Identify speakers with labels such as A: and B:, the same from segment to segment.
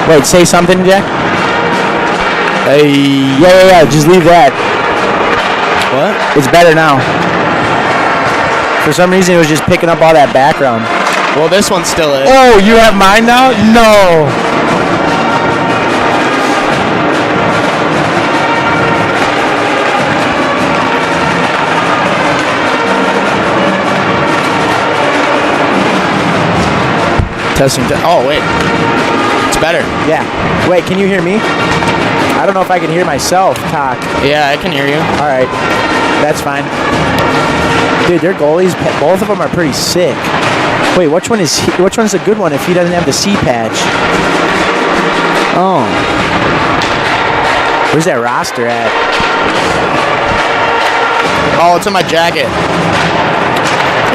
A: Wait, say something, Jack.
B: Hey.
A: Yeah. Just leave that.
B: What?
A: It's better now. For some reason, it was just picking up all that background.
B: Well, this one still is.
A: Oh, you have mine now? No.
B: Testing. Oh, wait. It's better.
A: Yeah. Wait, can you hear me? I don't know if I can hear myself talk.
B: Yeah, I can hear you.
A: All right. That's fine. Dude, their goalies, both of them are pretty sick. Wait, which one's a good one if he doesn't have the C patch? Oh. Where's that roster at?
B: Oh, it's in my jacket.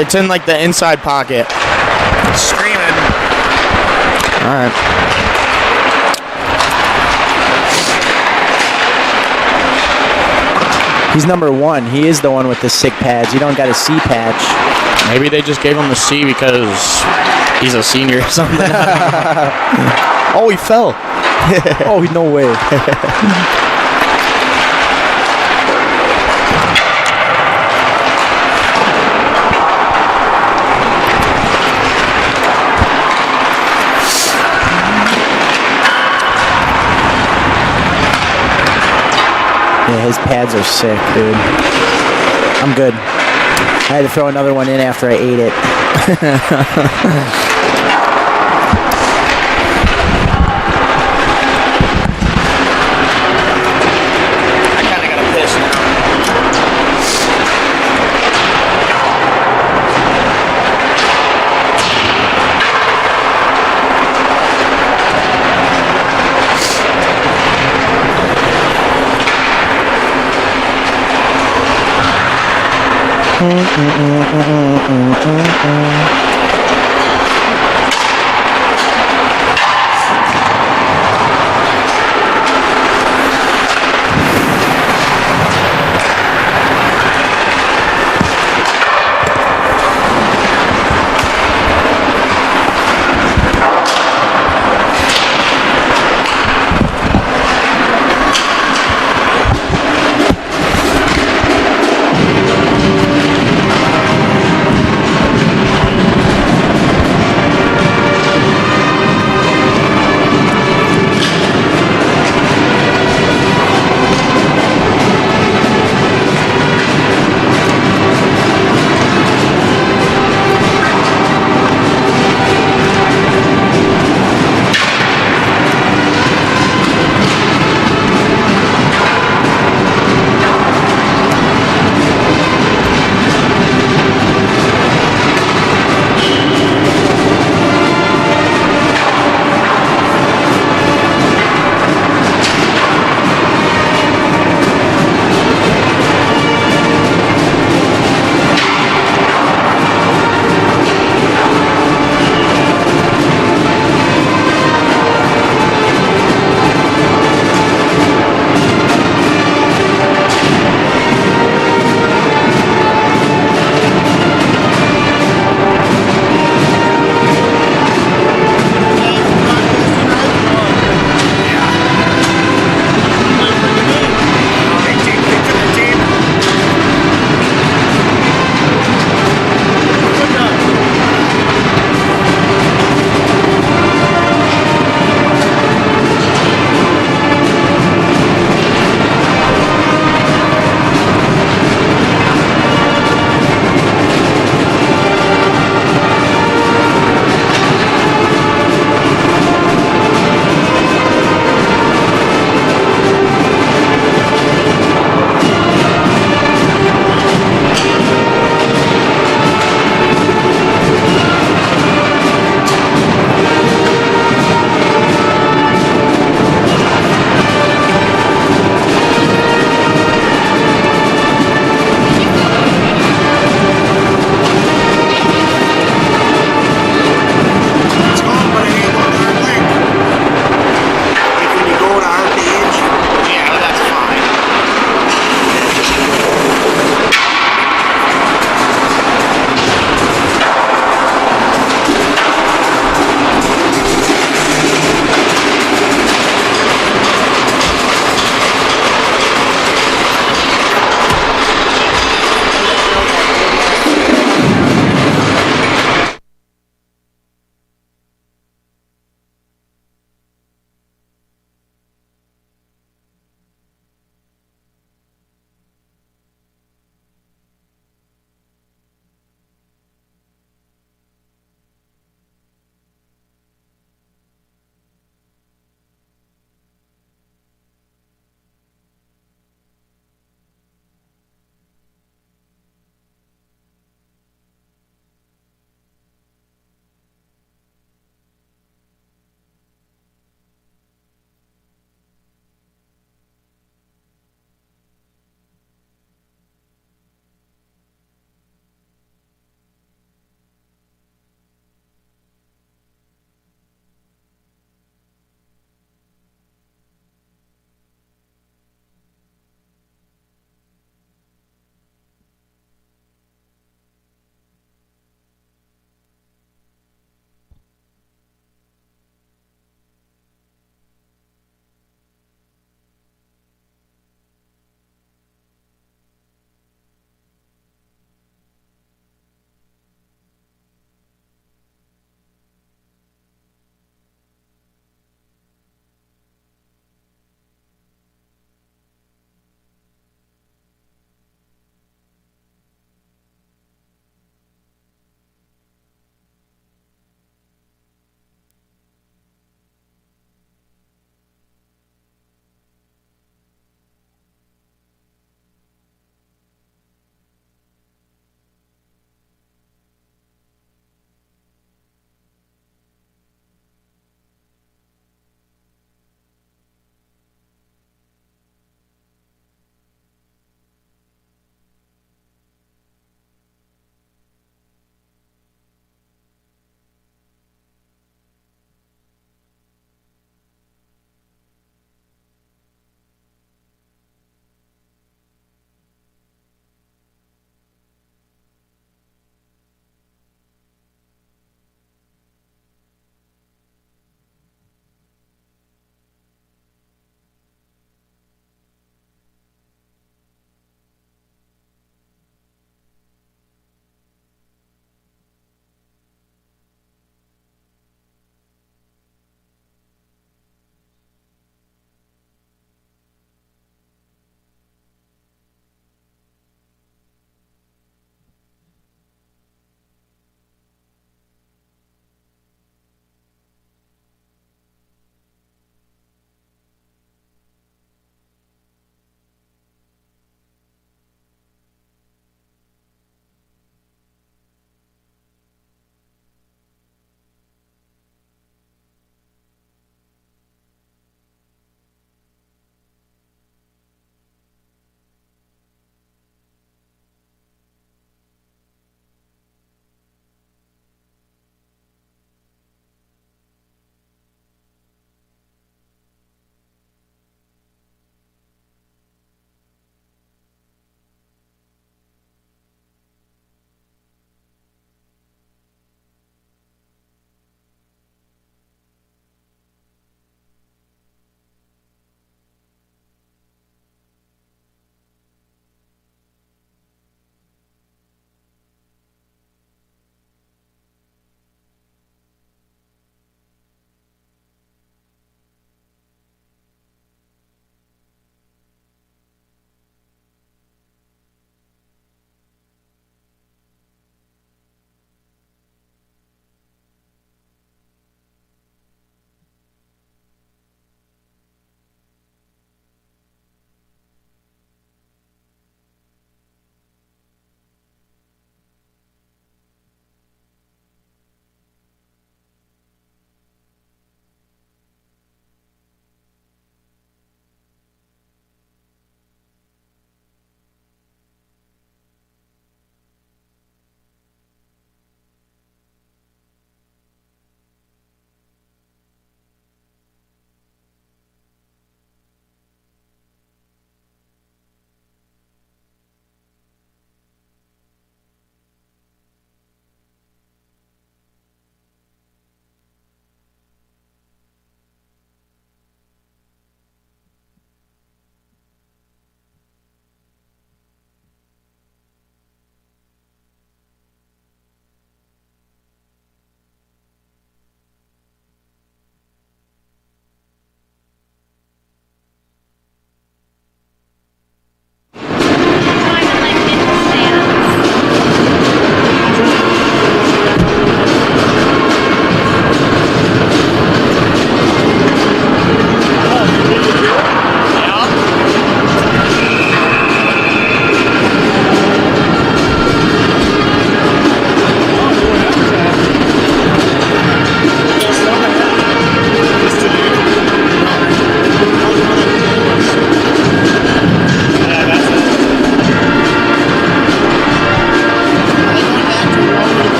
B: It's in, like, the inside pocket. Screaming.
A: All right. He's number 1. He is the one with the sick pads. You don't got a C patch.
B: Maybe they just gave him the C because he's a senior or something. Oh, he fell.
A: Oh, no way. Yeah, his pads are sick, dude. I'm good. I had to throw another one in after I ate it.
B: I kind of got to piss now.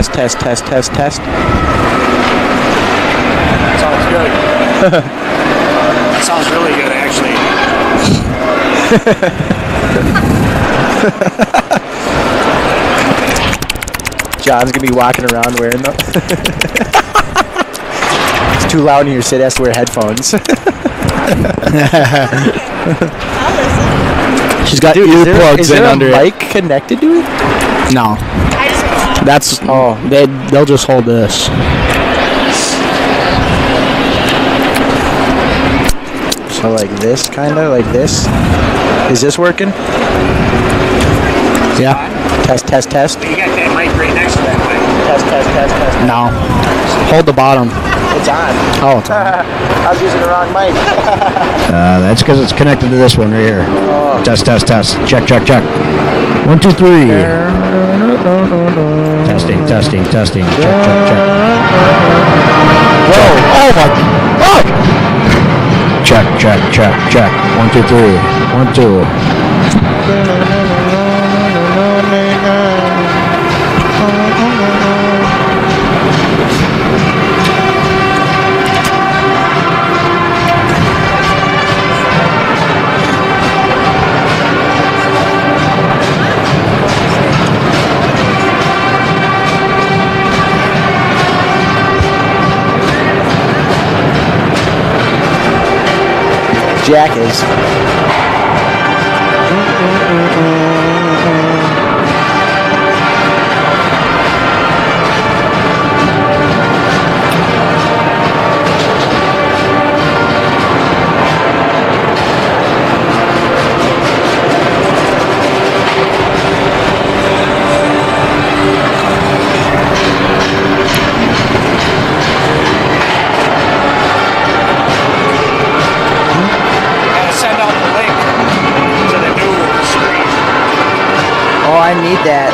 A: Test, test, test, test, test.
B: Sounds good. That sounds really good, actually.
A: John's gonna be walking around wearing them. It's too loud in here, Sid has to wear headphones.
B: She's got
A: Dude,
B: earplugs
A: is there
B: in
A: a
B: under
A: mic connected to it?
B: it. No. That's they'll just hold this.
A: So like this, kinda like this. Is this working?
B: Yeah.
A: Test, test, test.
C: You got that mic right next to that mic.
A: Test, test, test, test.
B: No. Hold the bottom.
A: It's on.
B: Oh, it's on.
A: I was using the wrong mic.
D: That's because it's connected to this one right here.
A: Oh.
D: Test, test, test. Check, check, check. 1, 2, 3. Testing, testing, testing. Check, check, check.
A: Whoa!
D: Oh my! Oh! Check, check, check, check. 1, 2, 3. 1, 2.
A: Jack is.
C: Gotta send out the link to the new screen.
A: Oh, I need that.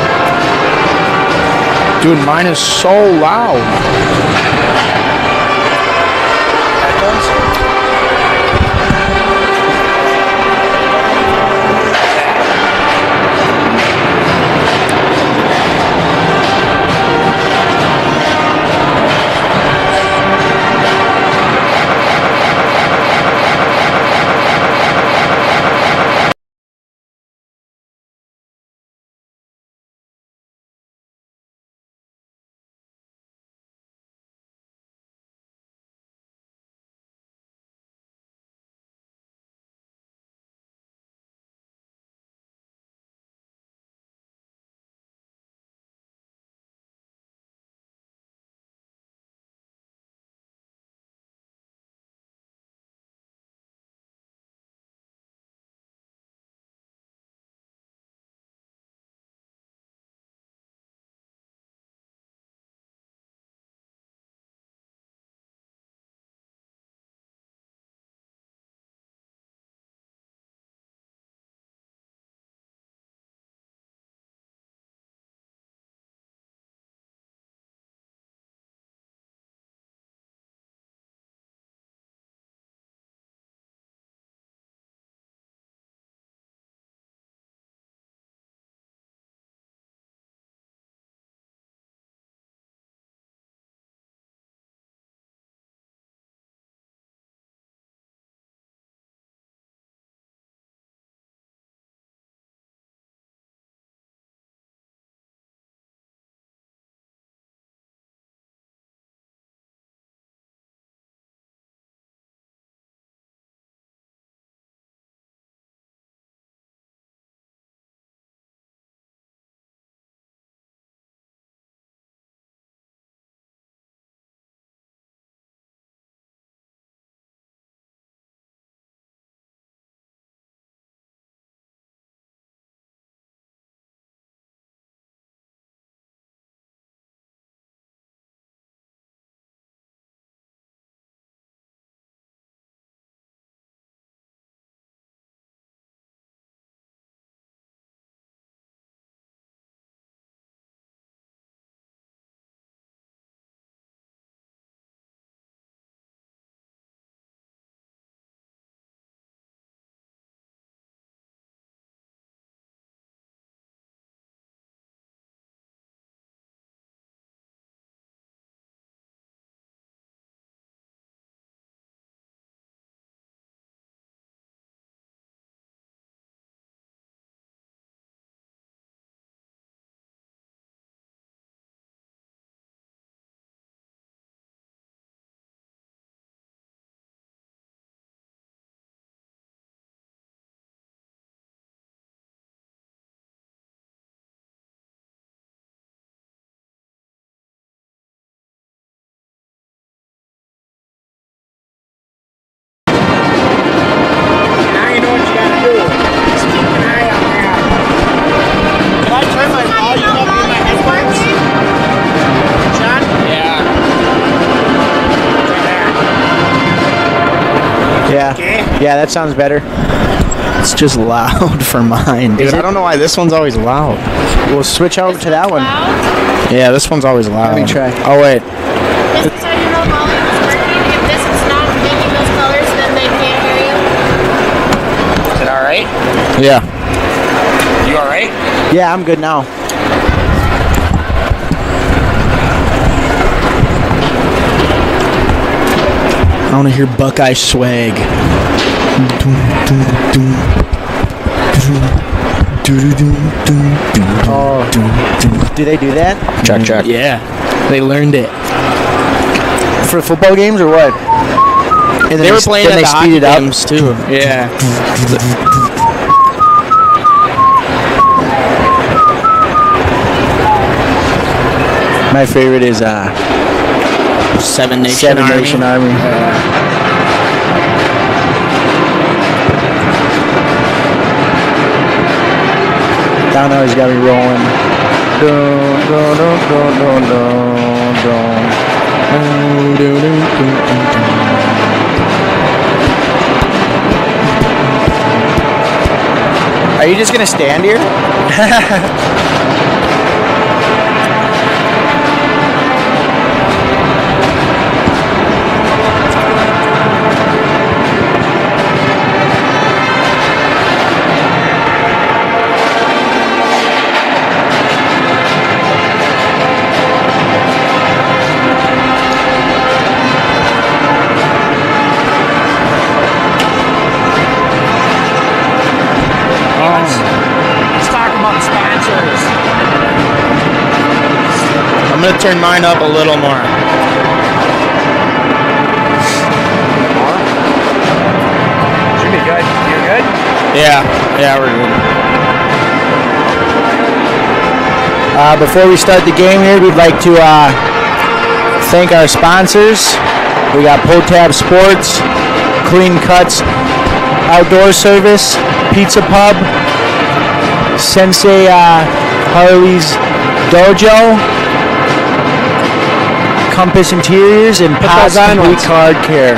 B: Dude, mine is so loud.
A: Yeah.
C: Okay.
A: Yeah, that sounds better.
B: It's just loud for mine, dude.
A: Is it?
B: I don't know why this one's always loud.
A: We'll switch over to that one.
B: Yeah, this one's always loud.
A: Let me try.
B: Oh, wait.
E: This is how you know volume is working. If this is not making those colors, then they can't hear you.
C: Is it all right?
B: Yeah.
C: You all right?
A: Yeah, I'm good now.
B: I want to hear Buckeye swag.
A: Oh. Do they do that?
B: Check. Yeah. They learned it.
A: For football games or what? And then
B: They were playing
A: then
B: at
A: they
B: the
A: speed
B: hockey
A: it up.
B: games, too. Yeah.
A: My favorite is
B: Seven Nation
A: Seven
B: Army.
A: Nation Army. Down always got me rolling. Dun, dun, dun, dun, dun, dun, dun. Are you just gonna stand here?
C: Let's talk about sponsors.
B: I'm going to turn mine up a little more.
C: Should be good. You good?
B: Yeah, we're good.
A: Before we start the game here, we'd like to thank our sponsors. We got Potab Sports, Clean Cuts, Outdoor Service, Pizza Pub, Sensei Harley's Dojo, Compass Interiors, and Paz Complete Card Care.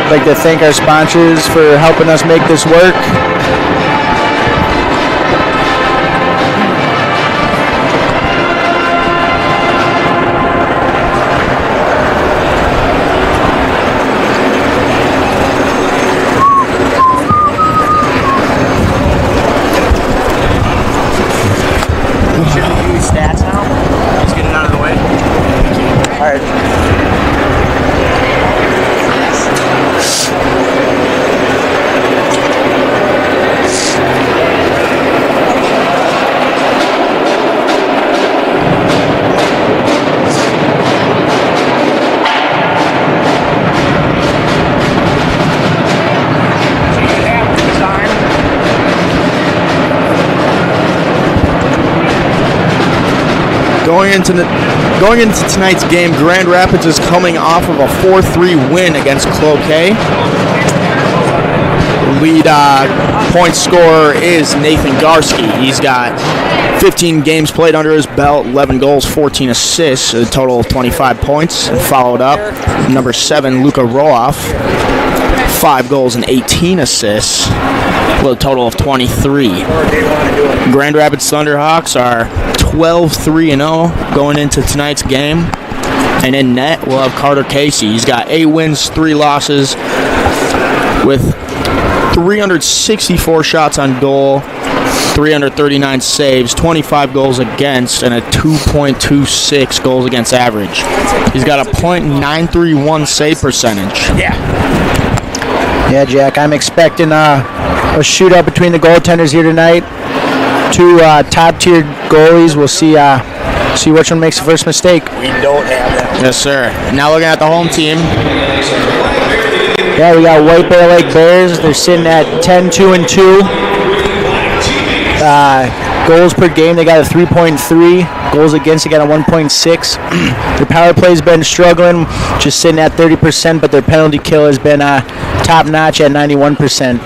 A: I'd like to thank our sponsors for helping us make this work.
C: Should we do stats now? Let's get it out of the way.
A: All right.
C: So you have this time.
B: Going into tonight's game, Grand Rapids is coming off of a 4-3 win against Cloquet. Lead point scorer is Nathan Garski. He's got 15 games played under his belt, 11 goals, 14 assists, a total of 25 points. And followed up, number 7, Luka Rohoff, 5 goals and 18 assists, with a total of 23. Grand Rapids Thunderhawks are 12-3-0 going into tonight's game. And in net, we'll have Carter Casey. He's got 8 wins, 3 losses, with 364 shots on goal, 339 saves, 25 goals against, and a 2.26 goals against average. He's got a .931 save percentage.
A: Yeah, Jack, I'm expecting a shootout between the goaltenders here tonight. Two top-tier goalies. We'll see which one makes the first mistake.
C: We don't have that.
B: Yes, sir. Now looking at the home team.
A: Yeah, we got White Bear Lake Bears. They're sitting at 10-2-2. Goals per game, they got a 3.3. Goals against, they got a 1.6. Their power play's been struggling, just sitting at 30%, but their penalty kill has been top-notch at 91%.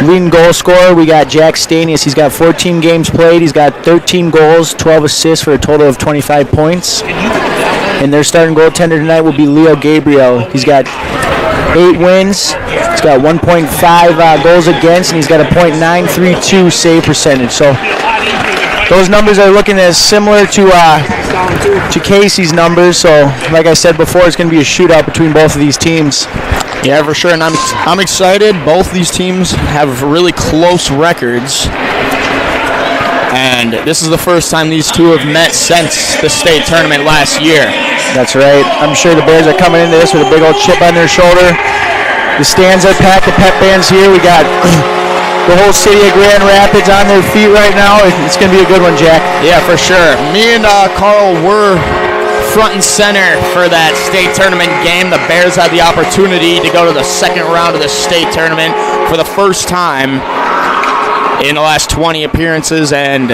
A: Leading goal scorer, we got Jack Stanius. He's got 14 games played. He's got 13 goals, 12 assists for a total of 25 points.
C: Can you put that one
A: And their starting goaltender tonight will be Leo Gabriel. He's got 8 wins. He's got 1.5 goals against, and he's got a .932 save percentage. So those numbers are looking as similar to Casey's numbers. So, like I said before, it's going to be a shootout between both of these teams.
B: Yeah, for sure, and I'm excited. Both these teams have really close records, and this is the first time these two have met since the state tournament last year.
A: That's right. I'm sure the Bears are coming into this with a big old chip on their shoulder. The stands are packed. The pep band's here. We got the whole city of Grand Rapids on their feet right now. It's going to be a good one, Jack.
B: Yeah, for sure. Me and Carl were front and center for that state tournament game. The Bears had the opportunity to go to the second round of the state tournament for the first time in the last 20 appearances, and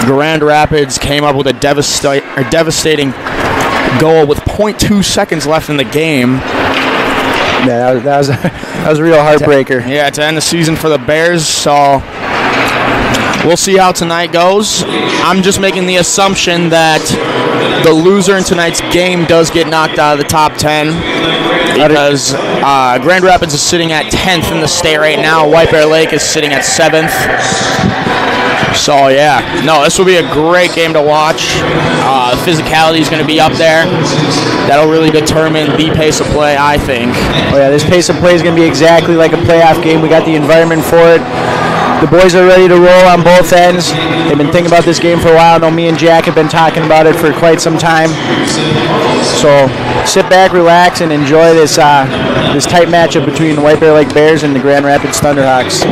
B: Grand Rapids came up with a devastating goal with 0.2 seconds left in the game.
A: Yeah, that was a real heartbreaker.
B: Yeah, to end the season for the Bears. So we'll see how tonight goes. I'm just making the assumption that the loser in tonight's game does get knocked out of the top 10, because Grand Rapids is sitting at 10th in the state right now. White Bear Lake is sitting at 7th. So, yeah. No, this will be a great game to watch. Physicality is going to be up there. That'll really determine the pace of play, I think.
A: Oh, yeah, this pace of play is going to be exactly like a playoff game. We got the environment for it. The boys are ready to roll on both ends. They've been thinking about this game for a while. I know me and Jack have been talking about it for quite some time. So sit back, relax, and enjoy this tight matchup between the White Bear Lake Bears and the Grand Rapids Thunderhawks.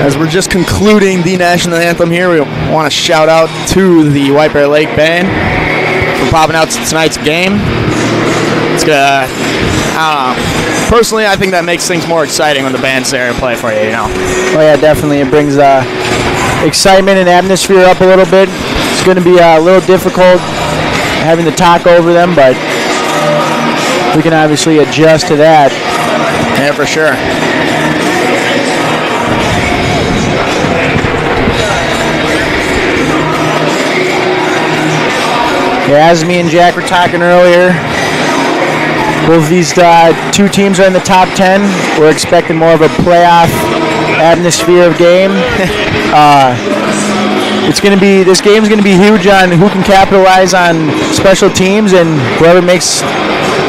B: As we're just concluding the national anthem here, we want to shout out to the White Bear Lake Band for popping out to tonight's game. It's gonna. Personally, I think that makes things more exciting when the band's there to play for you. You know.
A: Oh yeah, definitely. It brings excitement and atmosphere up a little bit. It's going to be a little difficult having to talk over them, but we can obviously adjust to that.
B: Yeah, for sure.
A: Yeah, as me and Jack were talking earlier, both these two teams are in the top 10. We're expecting more of a playoff atmosphere of game. This game's gonna be huge on who can capitalize on special teams, and whoever makes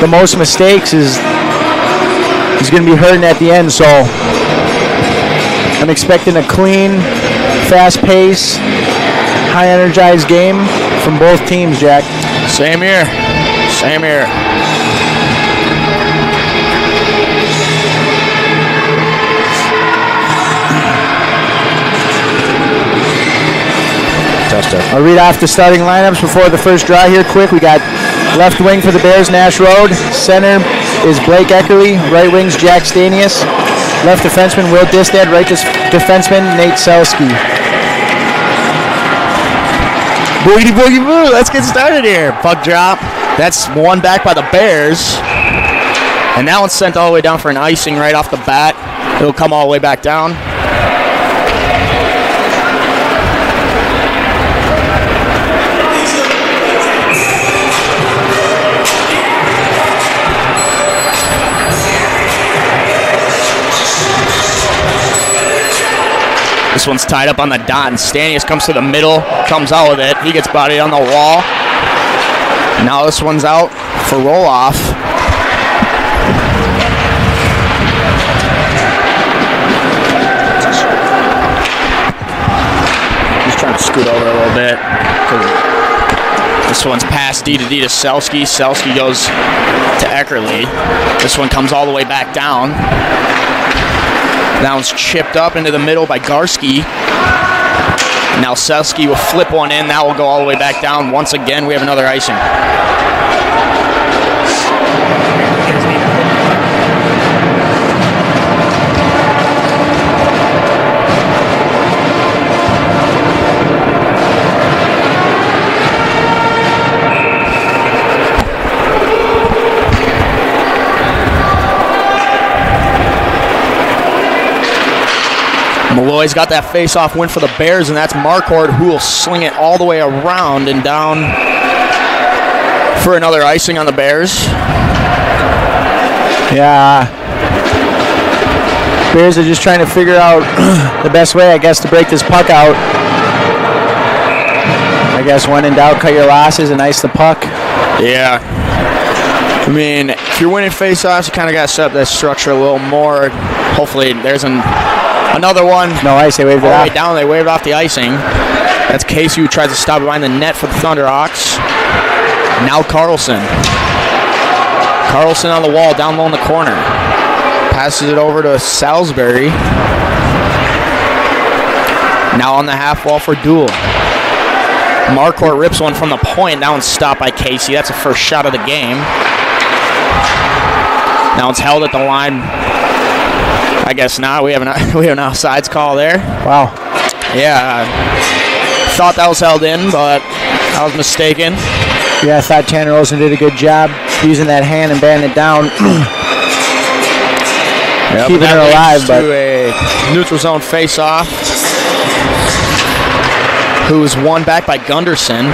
A: the most mistakes is gonna be hurting at the end. So I'm expecting a clean, fast-paced, high-energized game from both teams, Jack.
B: Same here. Same here.
A: I'll read off the starting lineups before the first draw here quick. We got left wing for the Bears, Nash Road. Center is Blake Eckerly. Right wing's Jack Stanius. Left defenseman, Will Distad. Right defenseman, Nate Selski.
B: Boogie boogie boo. Let's get started here. Puck drop. That's one back by the Bears. And that one's sent all the way down for an icing right off the bat. It'll come all the way back down. This one's tied up on the dot, and Stanius comes to the middle, comes out with it. He gets bodied on the wall. Now this one's out for roll-off. Just trying to scoot over a little bit. This one's past D to Selski. Selski goes to Eckerly. This one comes all the way back down. That one's chipped up into the middle by Garski. Now Selski will flip one in. That will go all the way back down. Once again, we have another icing. Malloy's got that face-off win for the Bears, and that's Marquardt who will sling it all the way around and down for another icing on the Bears.
A: Yeah. Bears are just trying to figure out the best way, I guess, to break this puck out. I guess when in doubt, cut your losses and ice the puck.
B: Yeah. I mean, if you're winning face-offs, you kind of got to set up that structure a little more. Hopefully there's another one.
A: No ice, they waved it
B: off.
A: off.
B: All the way down, they waved off the icing. That's Casey who tries to stop it behind the net for the Thunderhawks. Now Carlson. Carlson on the wall, down low in the corner. Passes it over to Salisbury. Now on the half wall for Duel. Marquardt rips one from the point. That one's stopped by Casey. That's the first shot of the game. Now it's held at the line. I guess not. We have an offsides call there.
A: Wow.
B: Yeah. Thought that was held in, but I was mistaken.
A: Yeah, I thought Tanner Olsen did a good job using that hand and batting it down.
B: Yep,
A: keeping her alive, but
B: to a neutral zone face-off. Who was won back by Gunderson.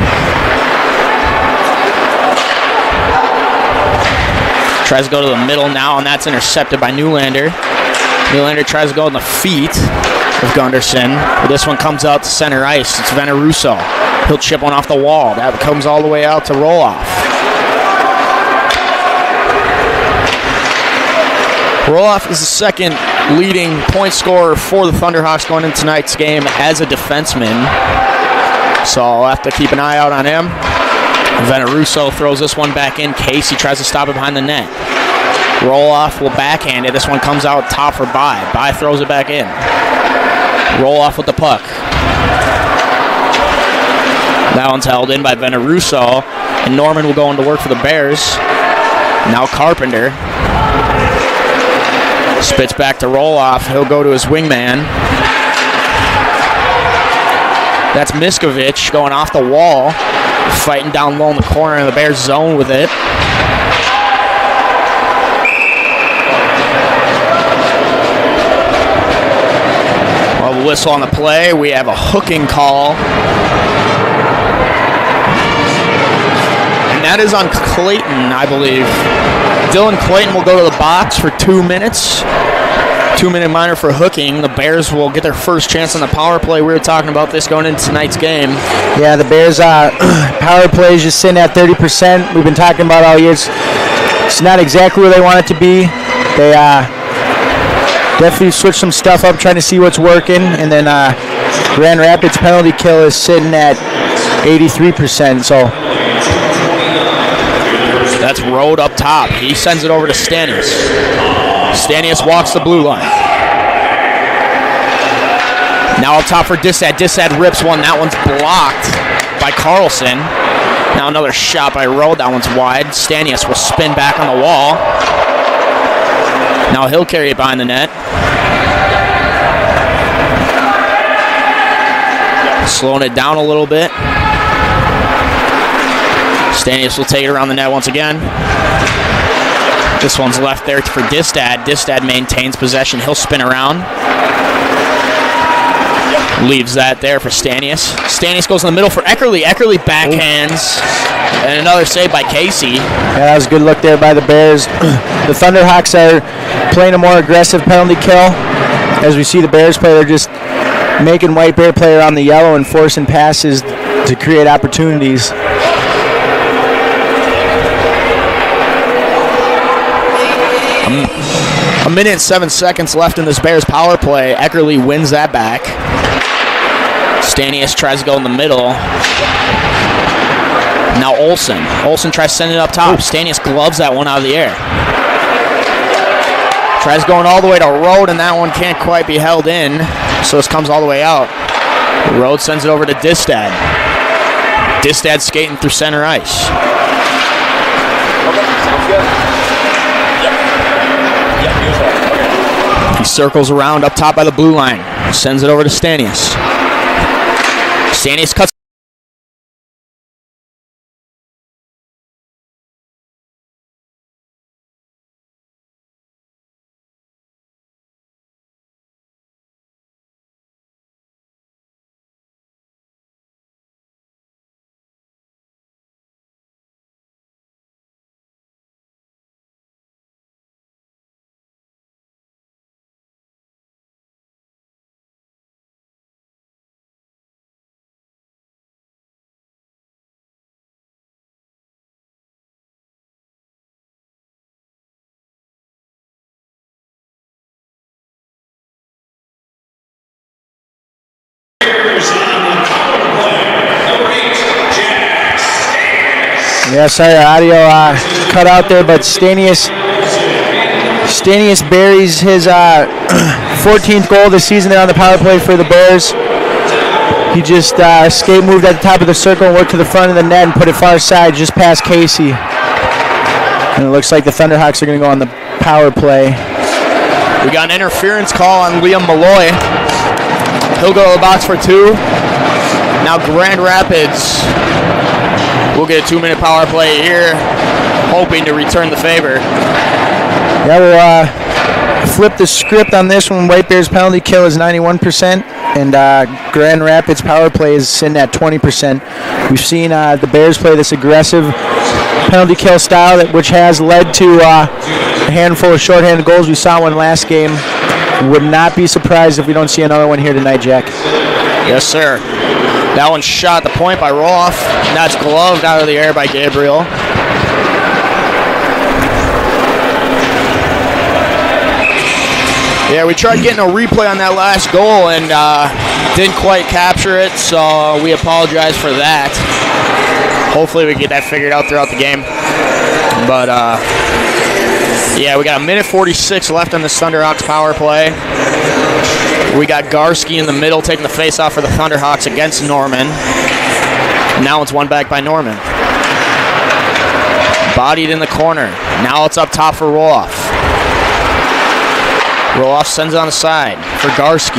B: Tries to go to the middle now, and that's intercepted by Newlander. Newlander tries to go in the feet of Gunderson, but this one comes out to center ice. It's Veneruso. He'll chip one off the wall. That comes all the way out to roll-off. Roloff is the second leading point scorer for the Thunderhawks going into tonight's game as a defenseman. So I'll have to keep an eye out on him. Veneruso throws this one back in. Casey tries to stop it behind the net. Roloff will backhand it. This one comes out top for Bai. Bai throws it back in. Roloff with the puck. That one's held in by Veneruso. And Norman will go into work for the Bears. Now Carpenter. Spits back to Roloff. He'll go to his wingman. That's Miskovich going off the wall. Fighting down low in the corner, and the Bears zone with it. Well, the whistle on the play. We have a hooking call. And that is on Clayton, I believe. Dylan Clayton will go to the box for 2 minutes. 2-minute minor for hooking. The Bears will get their first chance on the power play. We were talking about this going into tonight's game.
A: Yeah, the Bears' power play is just sitting at 30%. We've been talking about all year. It's not exactly where they want it to be. They definitely switched some stuff up, trying to see what's working. And then Grand Rapids' penalty kill is sitting at 83%. So
B: that's Rode up top. He sends it over to Stanius. Stanius walks the blue line. Now up top for Dissad. Dissad rips one. That one's blocked by Carlson. Now another shot by Rode. That one's wide. Stanius will spin back on the wall. Now he'll carry it behind the net. Slowing it down a little bit. Stanius will take it around the net once again. This one's left there for Distad. Distad maintains possession. He'll spin around. Leaves that there for Stanius. Stanius goes in the middle for Eckerly. Eckerly backhands. And another save by Casey.
A: Yeah, that was a good look there by the Bears. The Thunderhawks are playing a more aggressive penalty kill. As we see the Bears play, they're just making White Bear play around the yellow and forcing passes to create opportunities.
B: A minute and 7 seconds left in this Bears power play. Eckerly wins that back. Stanius tries to go in the middle. Now Olsen. Olsen tries sending it up top. Stanius gloves that one out of the air. Tries going all the way to Rode, and that one can't quite be held in. So this comes all the way out. Rode sends it over to Distad. Distad skating through center ice. He circles around up top by the blue line. Sends it over to Stanius. Stanius cuts.
A: Yeah, sorry, our audio cut out there, but Stanius buries his 14th goal of the season there on the power play for the Bears. He just skate moved at the top of the circle and worked to the front of the net and put it far side just past Casey. And it looks like the Thunderhawks are going to go on the power play.
B: We got an interference call on Liam Malloy. He'll go to the box for 2. Now Grand Rapids will get a 2-minute power play here, hoping to return the favor.
A: Yeah, we'll flip the script on this one. White Bears penalty kill is 91%, and Grand Rapids power play is sitting at 20%. We've seen the Bears play this aggressive penalty kill style, which has led to a handful of shorthanded goals. We saw one last game. Would not be surprised if we don't see another one here tonight, Jack.
B: Yes, sir. That one's shot at the point by Roloff. And that's gloved out of the air by Gabriel. Yeah, we tried getting a replay on that last goal and didn't quite capture it, so we apologize for that. Hopefully we get that figured out throughout the game. But, yeah, we got a minute 46 left on the Thunderhawks power play. We got Garski in the middle taking the face-off for the Thunderhawks against Norman. Now it's won back by Norman. Bodied in the corner. Now it's up top for Roloff. Roloff sends it on the side for Garski.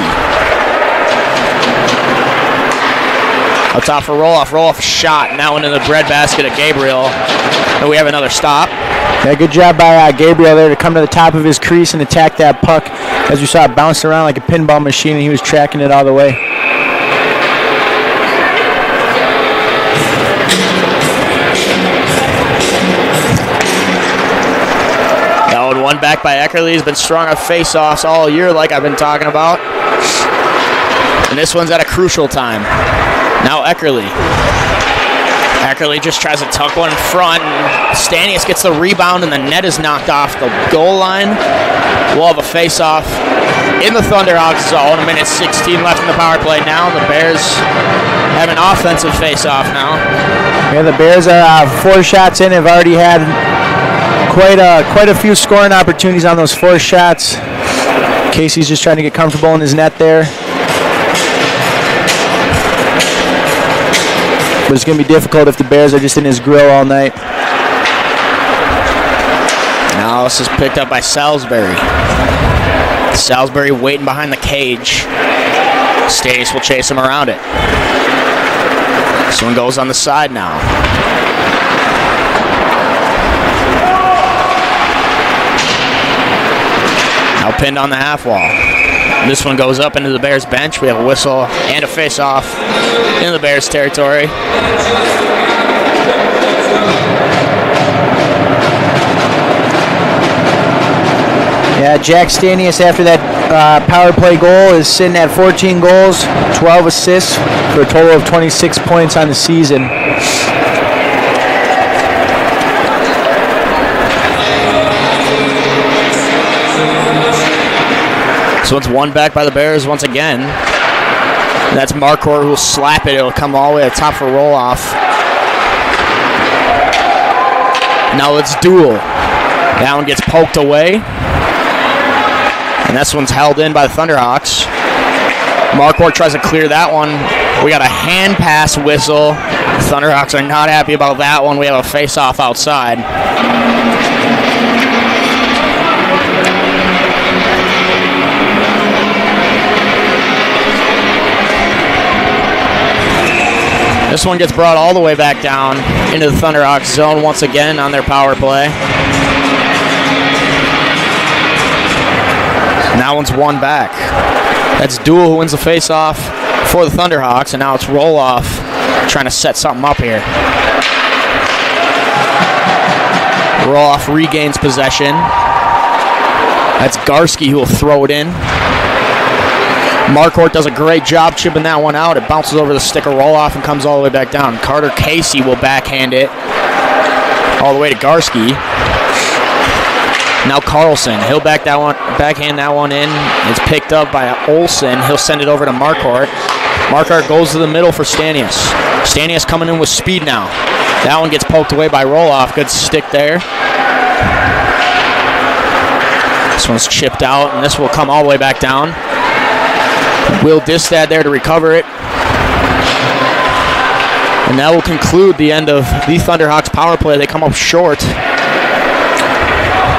B: Up top for Roloff. Roloff shot. Now into the breadbasket of Gabriel. And we have another stop.
A: Yeah, good job by Gabriel there to come to the top of his crease and attack that puck. As we saw it bounce around like a pinball machine, and he was tracking it all the way.
B: One back by Eckerly. He's been strong on face-offs all year like I've been talking about. And this one's at a crucial time. Now Eckerly. Eckerly just tries to tuck one in front. And Stanius gets the rebound and the net is knocked off the goal line. We'll have a face-off in the Thunderhawks zone. 1:16 left in the power play now. The Bears have an offensive face-off now.
A: Yeah, the Bears are 4 shots in. Have already had quite a few scoring opportunities on those 4 shots. Casey's just trying to get comfortable in his net there. But it's going to be difficult if the Bears are just in his grill all night.
B: Now this is picked up by Salisbury. Salisbury waiting behind the cage. Stanius will chase him around it. This one goes on the side now. Now pinned on the half wall. This one goes up into the Bears bench. We have a whistle and a face-off in the Bears territory.
A: Yeah, Jack Stanius after that power play goal is sitting at 14 goals, 12 assists for a total of 26 points on the season.
B: So it's one back by the Bears once again. That's Marquardt who will slap it. It'll come all the way to the top for Roloff. Now it's Duel. That one gets poked away. And this one's held in by the Thunderhawks. Marquardt tries to clear that one. We got a hand pass whistle. The Thunderhawks are not happy about that one. We have a face-off outside. This one gets brought all the way back down into the Thunderhawks zone once again on their power play. And that one's one back. That's Duel who wins the face-off for the Thunderhawks, and now it's Roloff trying to set something up here. Roloff regains possession. That's Garski who will throw it in. Marquardt does a great job chipping that one out. It bounces over the stick of Roloff and comes all the way back down. Carter Casey will backhand it all the way to Garski. Now Carlson, he'll backhand that one in. It's picked up by Olsen. He'll send it over to Marquardt. Marquardt goes to the middle for Stanius. Stanius coming in with speed now. That one gets poked away by Roloff. Good stick there. This one's chipped out, and this will come all the way back down. Will Distad there to recover it. And that will conclude the end of the Thunderhawks power play. They come up short.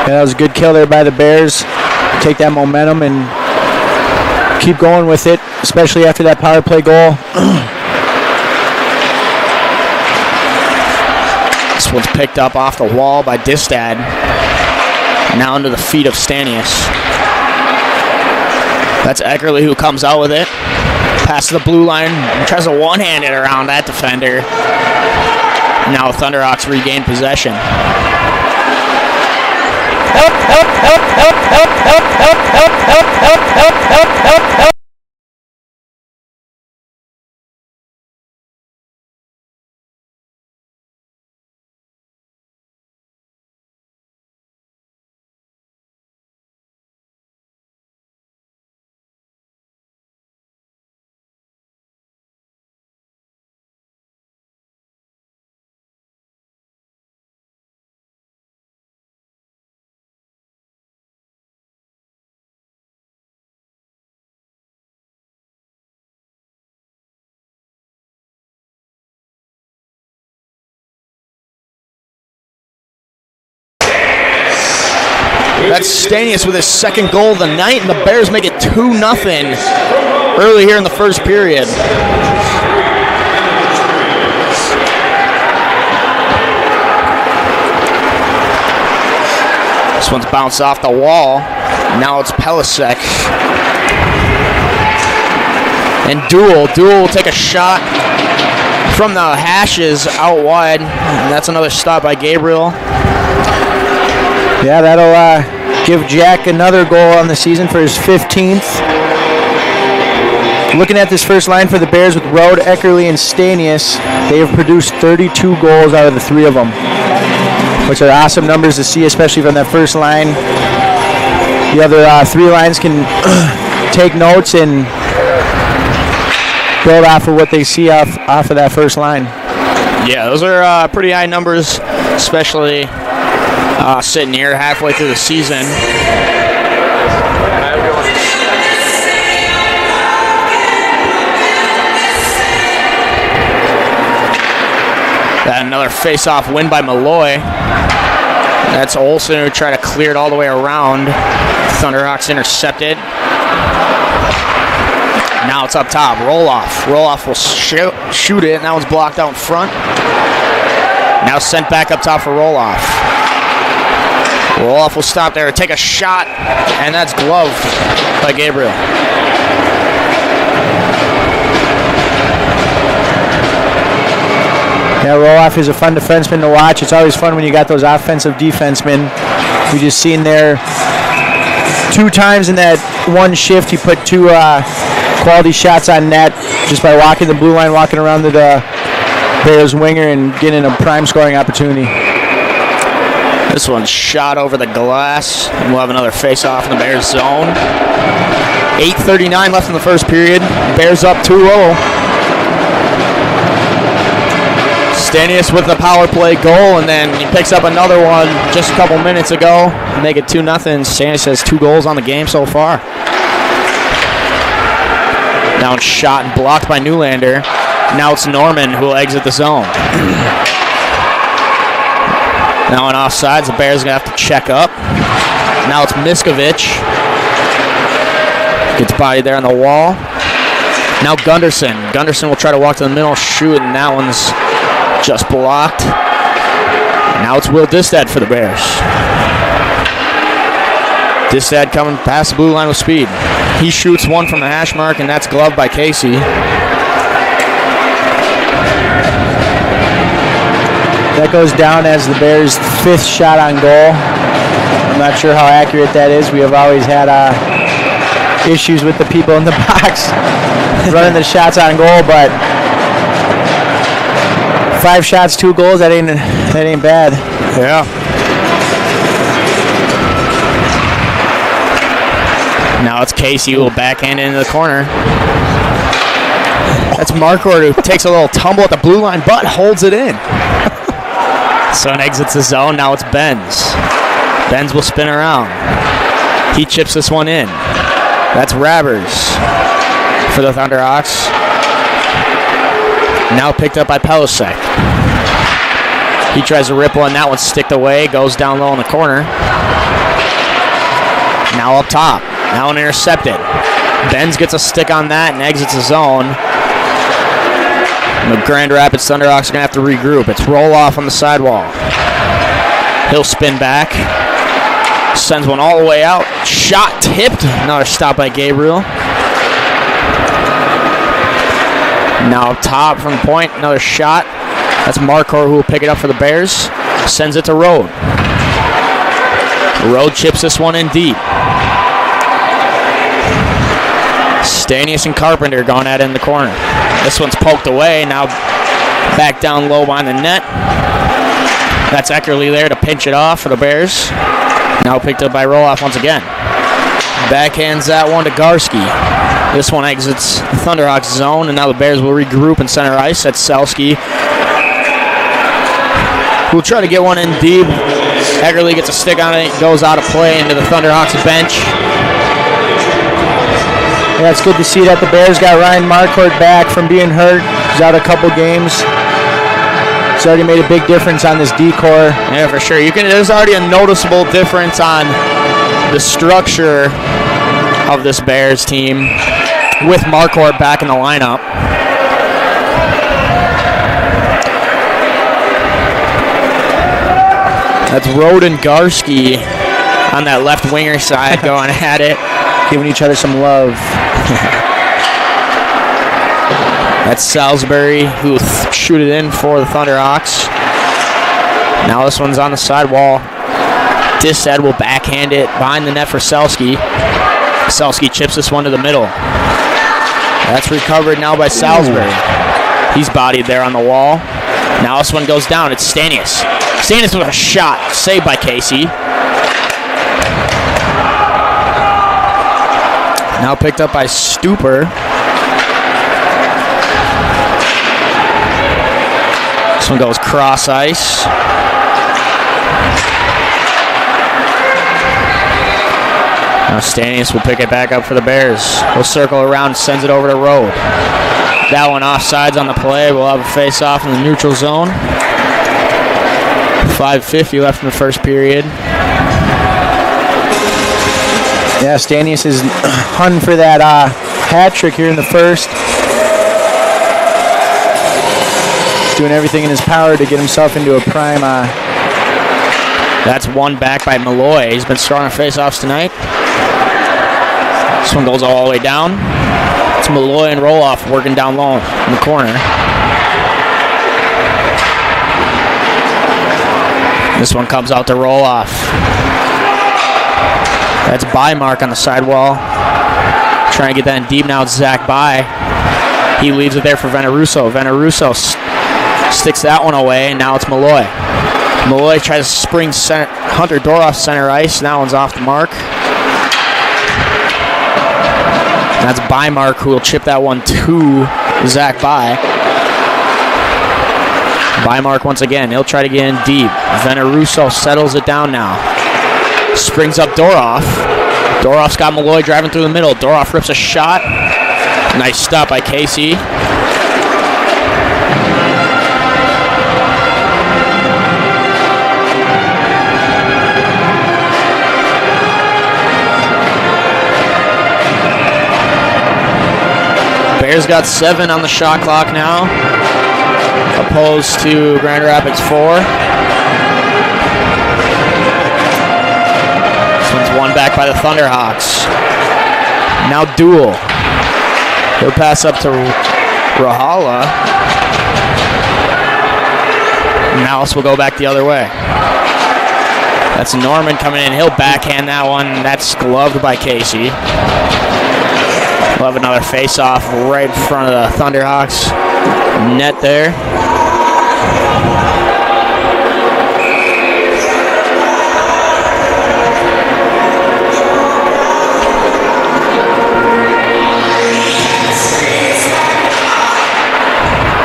A: Yeah, that was a good kill there by the Bears. Take that momentum and keep going with it, especially after that power play goal.
B: This one's picked up off the wall by Distad. Now into the feet of Stanius. That's Eckerly who comes out with it. Passes the blue line. Tries to one-hand it around that defender. Now Thunderhawks regain possession. That's Stanius with his second goal of the night, and the Bears make it 2-0 early here in the first period. This one's bounced off the wall. Now it's Pelisek. And Duel will take a shot from the hashes out wide. And that's another stop by Gabriel.
A: Yeah, that'll give Jack another goal on the season for his 15th. Looking at this first line for the Bears with Rode, Eckerly, and Stanius, they have produced 32 goals out of the 3 of them, which are awesome numbers to see, especially from that first line. The other 3 lines can take notes and build off of what they see off of that first line.
B: Yeah, those are pretty high numbers, especially sitting here halfway through the season. Got another face-off win by Malloy. That's Olsen who tried to clear it all the way around. Thunderhawks intercepted. Now it's up top. Roloff. Roloff will shoot it, and that one's blocked out in front. Now sent back up top for Roloff. Roloff will stop there, take a shot, and that's gloved by Gabriel.
A: Yeah, Roloff is a fun defenseman to watch. It's always fun when you got those offensive defensemen. We just seen there 2 times in that one shift he put 2 quality shots on net just by walking the blue line, walking around the Bears winger and getting a prime scoring opportunity.
B: This one's shot over the glass, and we'll have another face-off in the Bears zone. 8:39 left in the first period. Bears up 2-0. Stanius with the power play goal, and then he picks up another one just a couple minutes ago. Make it 2-0. Stanius has 2 goals on the game so far. Now it's shot and blocked by Newlander. Now it's Norman who will exit the zone. Now on offsides, the Bears are going to have to check up. Now it's Miskovich. Gets bodied there on the wall. Now Gunderson. Gunderson will try to walk to the middle, shoot, and that one's just blocked. Now it's Will Distad for the Bears. Distad coming past the blue line with speed. He shoots one from the hash mark, and that's gloved by Casey.
A: That goes down as the Bears' 5th shot on goal. I'm not sure how accurate that is. We have always had issues with the people in the box running the shots on goal, but 5 shots, 2 goals, that ain't bad.
B: Yeah. Now it's Casey who will backhand into the corner. That's Marquardt who takes a little tumble at the blue line, but holds it in. Son exits the zone. Now it's Benz. Benz will spin around. He chips this one in. That's Rabbers for the Thunderhawks. Now picked up by Pelisek. He tries to rip one. That one's sticked away. Goes down low in the corner. Now up top. Now intercepted. Benz gets a stick on that and exits the zone. The Grand Rapids Thunderhawks are going to have to regroup. It's Roloff on the sidewall. He'll spin back. Sends one all the way out. Shot tipped. Another stop by Gabriel. Now up top from the point. Another shot. That's Marquardt who will pick it up for the Bears. Sends it to Rode. Rode chips this one in deep. Stanius and Carpenter going at it in the corner. This one's poked away. Now back down low behind the net. That's Eckerly there to pinch it off for the Bears. Now picked up by Roloff once again. Backhands that one to Garski. This one exits the Thunderhawks zone, and now the Bears will regroup in center ice. That's Selski. We'll try to get one in deep. Eckerly gets a stick on it, goes out of play into the Thunderhawks bench.
A: Yeah, it's good to see that the Bears got Ryan Marquardt back from being hurt. He's out a couple games. It's already made a big difference on this decor.
B: Yeah, for sure. There's already a noticeable difference on the structure of this Bears team with Marquardt back in the lineup. That's Roden Garski on that left winger side going at it.
A: Giving each other some love.
B: That's Salisbury who shoot it in for the Thunderhawks. Now this one's on the sidewall. Dissed will backhand it behind the net for Selski. Selski chips this one to the middle. That's recovered now by Salisbury. He's bodied there on the wall. Now this one goes down. It's Stanius. Stanius with a shot. Saved by Casey. Now picked up by Stuper. This one goes cross ice. Now Stanius will pick it back up for the Bears. We'll circle around, sends it over to Rode. That one offsides on the play. We'll have a face-off in the neutral zone. 5:50 left in the first period.
A: Yeah, Stanius is hunting for that hat trick here in the first. Doing everything in his power to get himself into a prime.
B: That's one back by Malloy. He's been strong on face-offs tonight. This one goes all the way down. It's Malloy and Roloff working down low in the corner. This one comes out to Roloff. That's Bymark on the sidewall. Trying to get that in deep now. It's Zach By. He leaves it there for Veneruso. Veneruso sticks that one away, and now it's Malloy. Malloy tries to spring Hunter Doroff center ice. That one's off the mark. That's Bymark who will chip that one to Zach By. Bymark once again. He'll try to get in deep. Veneruso settles it down now. Springs up Doroff. Doroff's got Malloy driving through the middle. Doroff rips a shot. Nice stop by Casey. Bears got 7 on the shot clock now, opposed to Grand Rapids 4. This one's won back by the Thunderhawks. Now Duel. He'll pass up to Rahala. Now this will go back the other way. That's Norman coming in. He'll backhand that one. That's gloved by Casey. We'll have another face-off right in front of the Thunderhawks net there.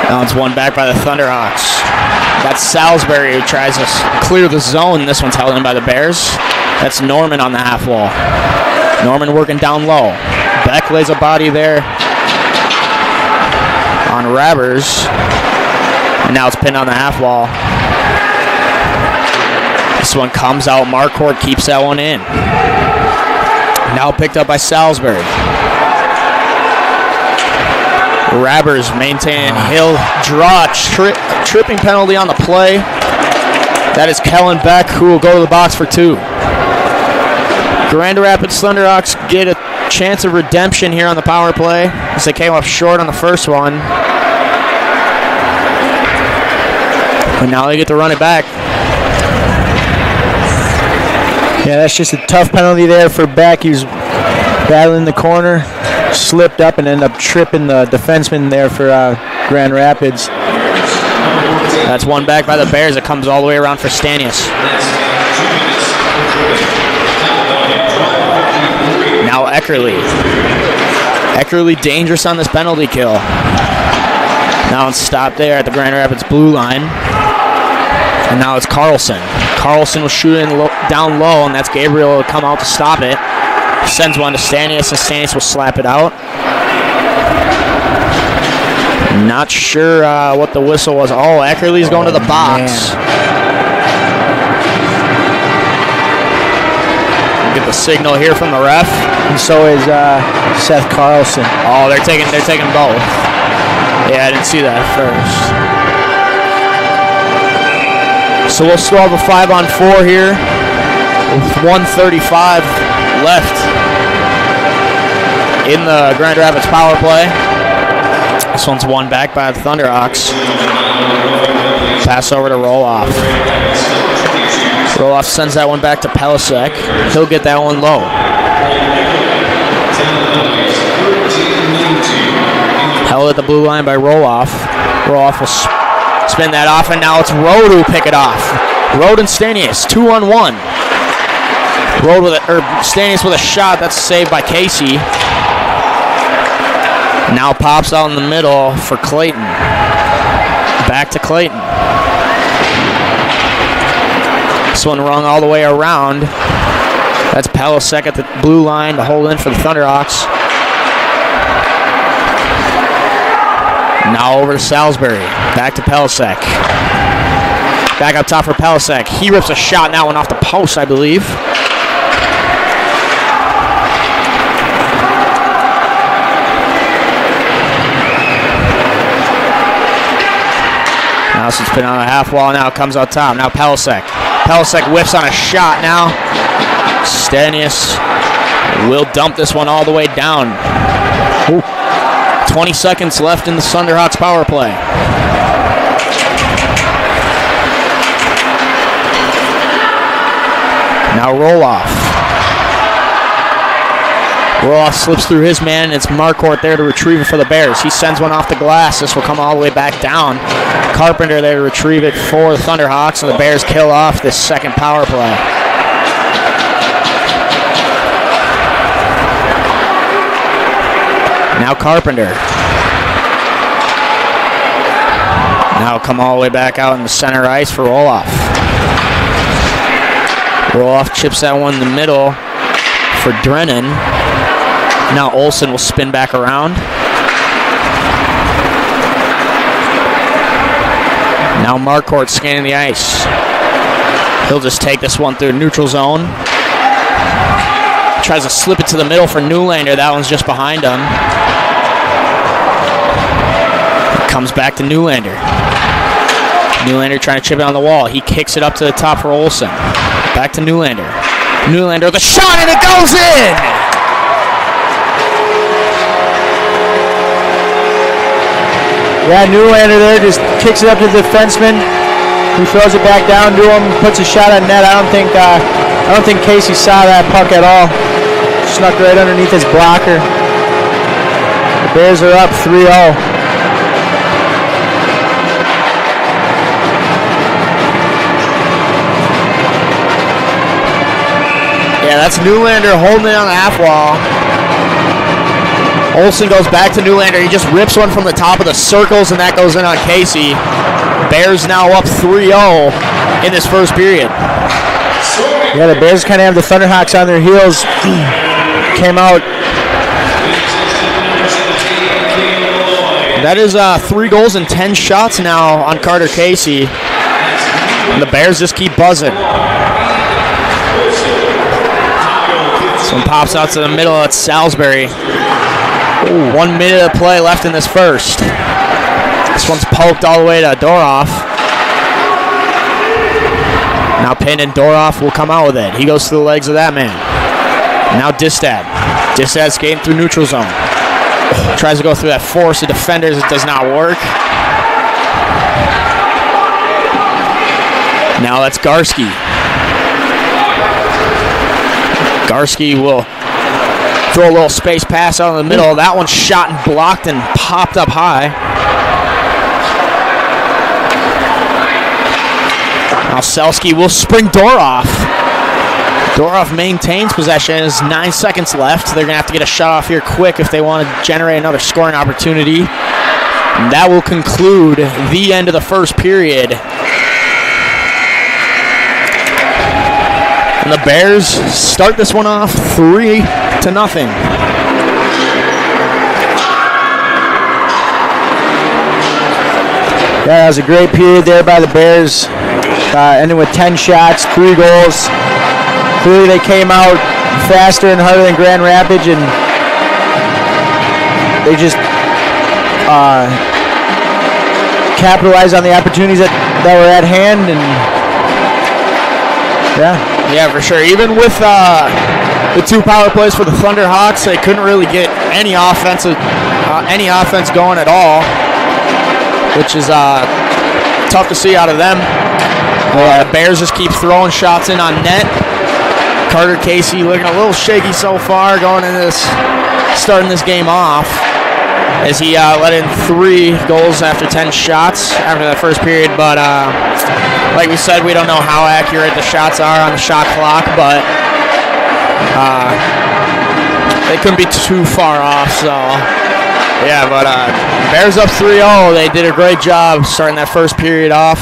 B: Now it's won back by the Thunderhawks. That's Salisbury who tries to clear the zone. This one's held in by the Bears. That's Norman on the half wall. Norman working down low. Beck lays a body there on Rabbers. And now it's pinned on the half wall. This one comes out. Marquardt keeps that one in. Now picked up by Salisbury. Rabbers maintain. He'll draw a tripping penalty on the play. That is Kellen Beck, who will go to the box for 2. Grand Rapids Thunderhawks get a chance of redemption here on the power play as they came up short on the first one. But now they get to run it back.
A: Yeah, that's just a tough penalty there for Beck. He was battling the corner, slipped up and ended up tripping the defenseman there for Grand Rapids.
B: That's one back by the Bears. It comes all the way around for Stanius. Now Eckerly. Eckerly dangerous on this penalty kill. Now it's stopped there at the Grand Rapids blue line. And now it's Carlson. Carlson was shooting down low, and that's Gabriel to come out to stop it. He sends one to Stanius, and Stanius will slap it out. Not sure what the whistle was. Oh, Eckerly's going to the box. Get the signal here from the ref.
A: And so is Seth Carlson.
B: Oh, they're taking both. Yeah, I didn't see that first. So we'll still have a 5-on-4 here with 1:35 left in the Grand Rapids power play. This one's won back by the Thunderhawks. Pass over to Roloff. Roloff sends that one back to Pelisek. He'll get that one low. Held at the blue line by Roloff. Roloff will spin that off, and now it's Rode who pick it off. Rode and Stanius, 2-on-1. Stanius with a shot. That's saved by Casey. Now pops out in the middle for Clayton. Back to Clayton. This one rung all the way around. That's Pelisek at the blue line to hold in for the Thunderhawks. Now over to Salisbury. Back to Pelisek. Back up top for Pelisek. He rips a shot, now one off the post, I believe. Now it's been on the half wall, now it comes out top. Now Pelisek. Pelisek whiffs on a shot now. Stanius will dump this one all the way down. Ooh. 20 seconds left in the Thunderhawks power play. Now Roloff. Roloff slips through his man, and it's Marquardt there to retrieve it for the Bears. He sends one off the glass. This will come all the way back down. Carpenter there to retrieve it for the Thunderhawks, and the Bears kill off this second power play. Now Carpenter. Now come all the way back out in the center ice for Roloff. Roloff chips that one in the middle for Drennan. Now Olsen will spin back around. Now Marquardt scanning the ice. He'll just take this one through neutral zone. Tries to slip it to the middle for Newlander. That one's just behind him. Comes back to Newlander. Newlander trying to chip it on the wall. He kicks it up to the top for Olsen. Back to Newlander. Newlander with a shot, and it goes in!
A: Yeah, Newlander there just kicks it up to the defenseman. He throws it back down to him, puts a shot on net. I don't think Casey saw that puck at all. Snuck right underneath his blocker. The Bears are up 3-0.
B: Yeah, that's Newlander holding it on the half wall. Olsen goes back to Newlander. He just rips one from the top of the circles, and that goes in on Casey. Bears now up 3-0 in this first period.
A: Yeah, the Bears kind of have the Thunderhawks on their heels. Came out.
B: That is 3 goals and 10 shots now on Carter Casey. And the Bears just keep buzzing. This one pops out to the middle. It's Salisbury. 1 minute of play left in this first. This one's poked all the way to Doroff. Now Payne and Doroff will come out with it. He goes through the legs of that man. Now Distad. Distad skating through neutral zone. Tries to go through that force of defenders. It does not work. Now that's Garski. Garski will throw a little space pass out in the middle. That one's shot and blocked and popped up high. Now Selski will spring Doroff. Doroff maintains possession. There's 9 seconds left. They're going to have to get a shot off here quick if they want to generate another scoring opportunity. And that will conclude the end of the first period. And the Bears start this one off 3-0.
A: Yeah, that was a great period there by the Bears. Ending with 10 shots, 3 goals. Clearly they came out faster and harder than Grand Rapids, and they just capitalized on the opportunities that were at hand, and
B: Yeah, for sure. Even with the 2 power plays for the Thunderhawks, they couldn't really get any offense going at all, which is tough to see out of them. The Bears just keep throwing shots in on net. Carter Casey looking a little shaky so far starting this game off, as he let in 3 goals after 10 shots after that first period. But like we said, we don't know how accurate the shots are on the shot clock, but they couldn't be too far off. So yeah, but Bears up 3-0. They did a great job starting that first period off,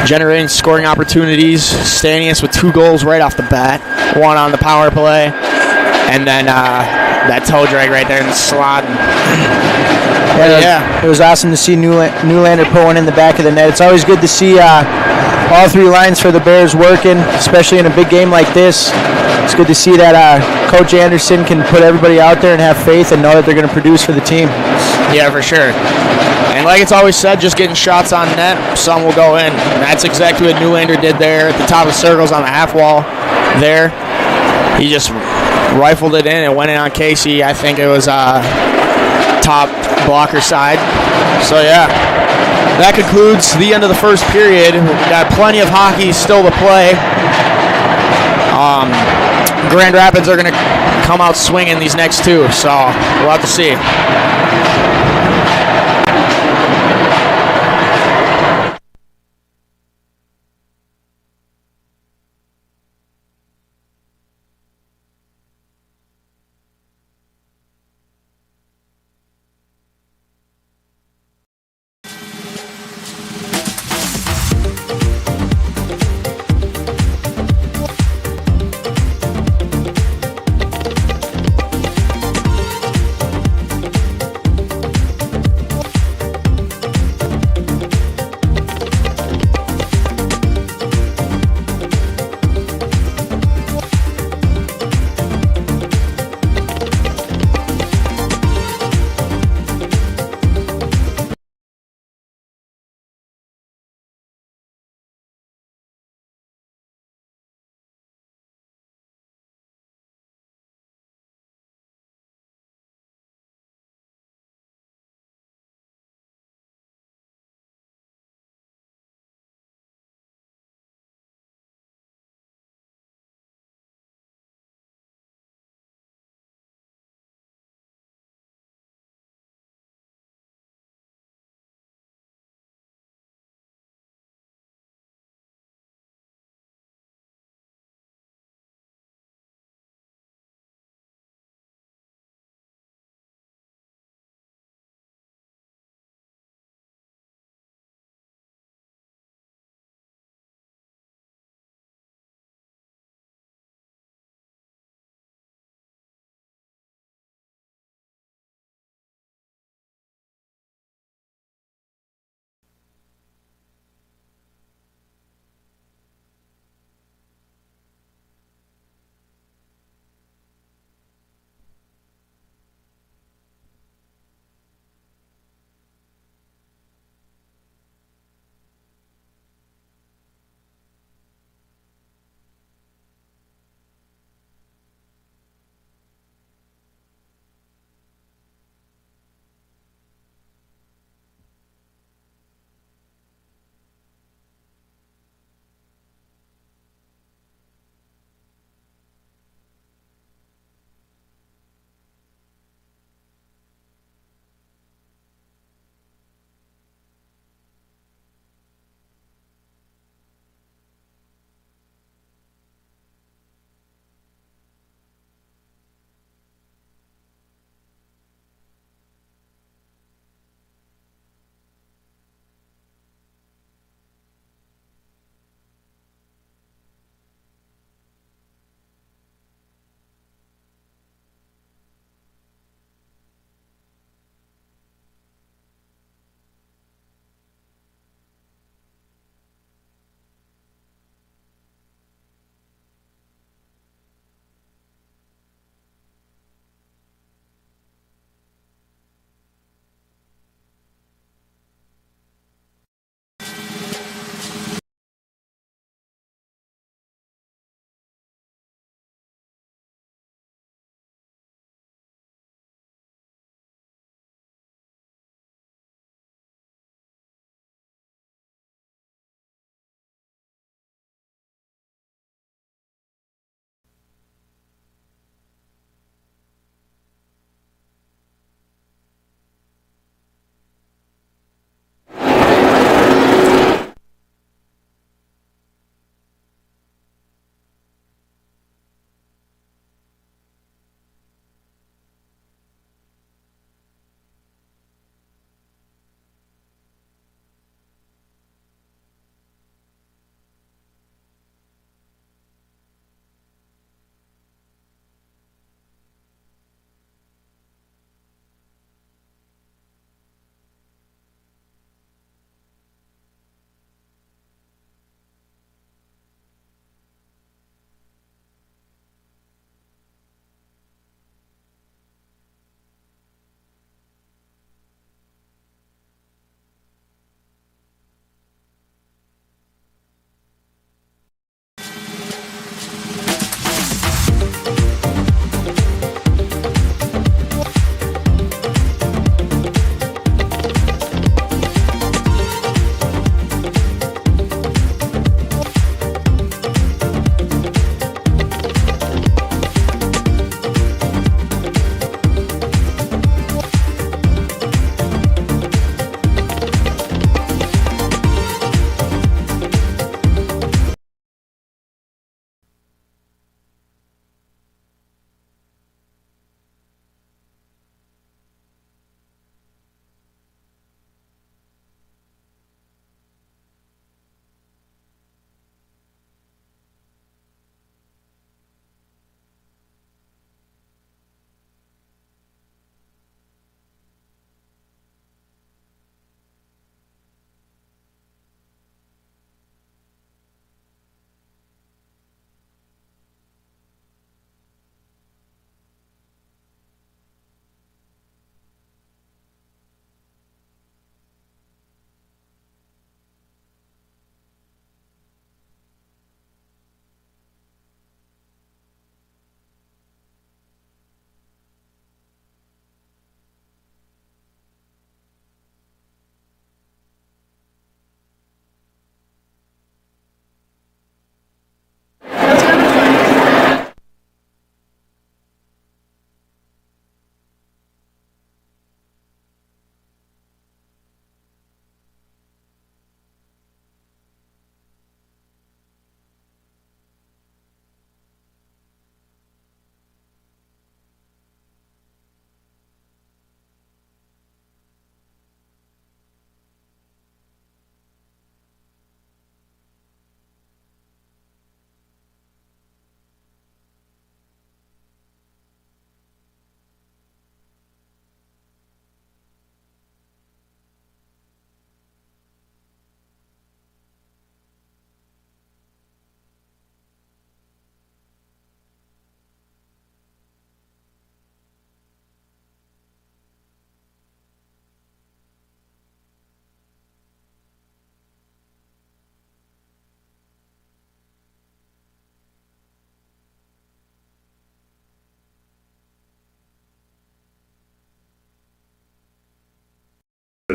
B: generating scoring opportunities. Stanius with 2 goals right off the bat, 1 on the power play, and then that toe drag right there in the slot.
A: It was awesome to see Newlander put one in the back of the net. It's always good to see all 3 lines for the Bears working, especially in a big game like this. It's good to see that Coach Anderson can put everybody out there and have faith and know that they're going to produce for the team.
B: Yeah, for sure. And like it's always said, just getting shots on net, some will go in. And that's exactly what Newlander did there at the top of the circles on the half wall there. He just rifled it in. It went in on Casey. I think it was top blocker side. So yeah, that concludes the end of the first period. We've got plenty of hockey still to play. Grand Rapids are going to come out swinging these next 2, so we'll have to see.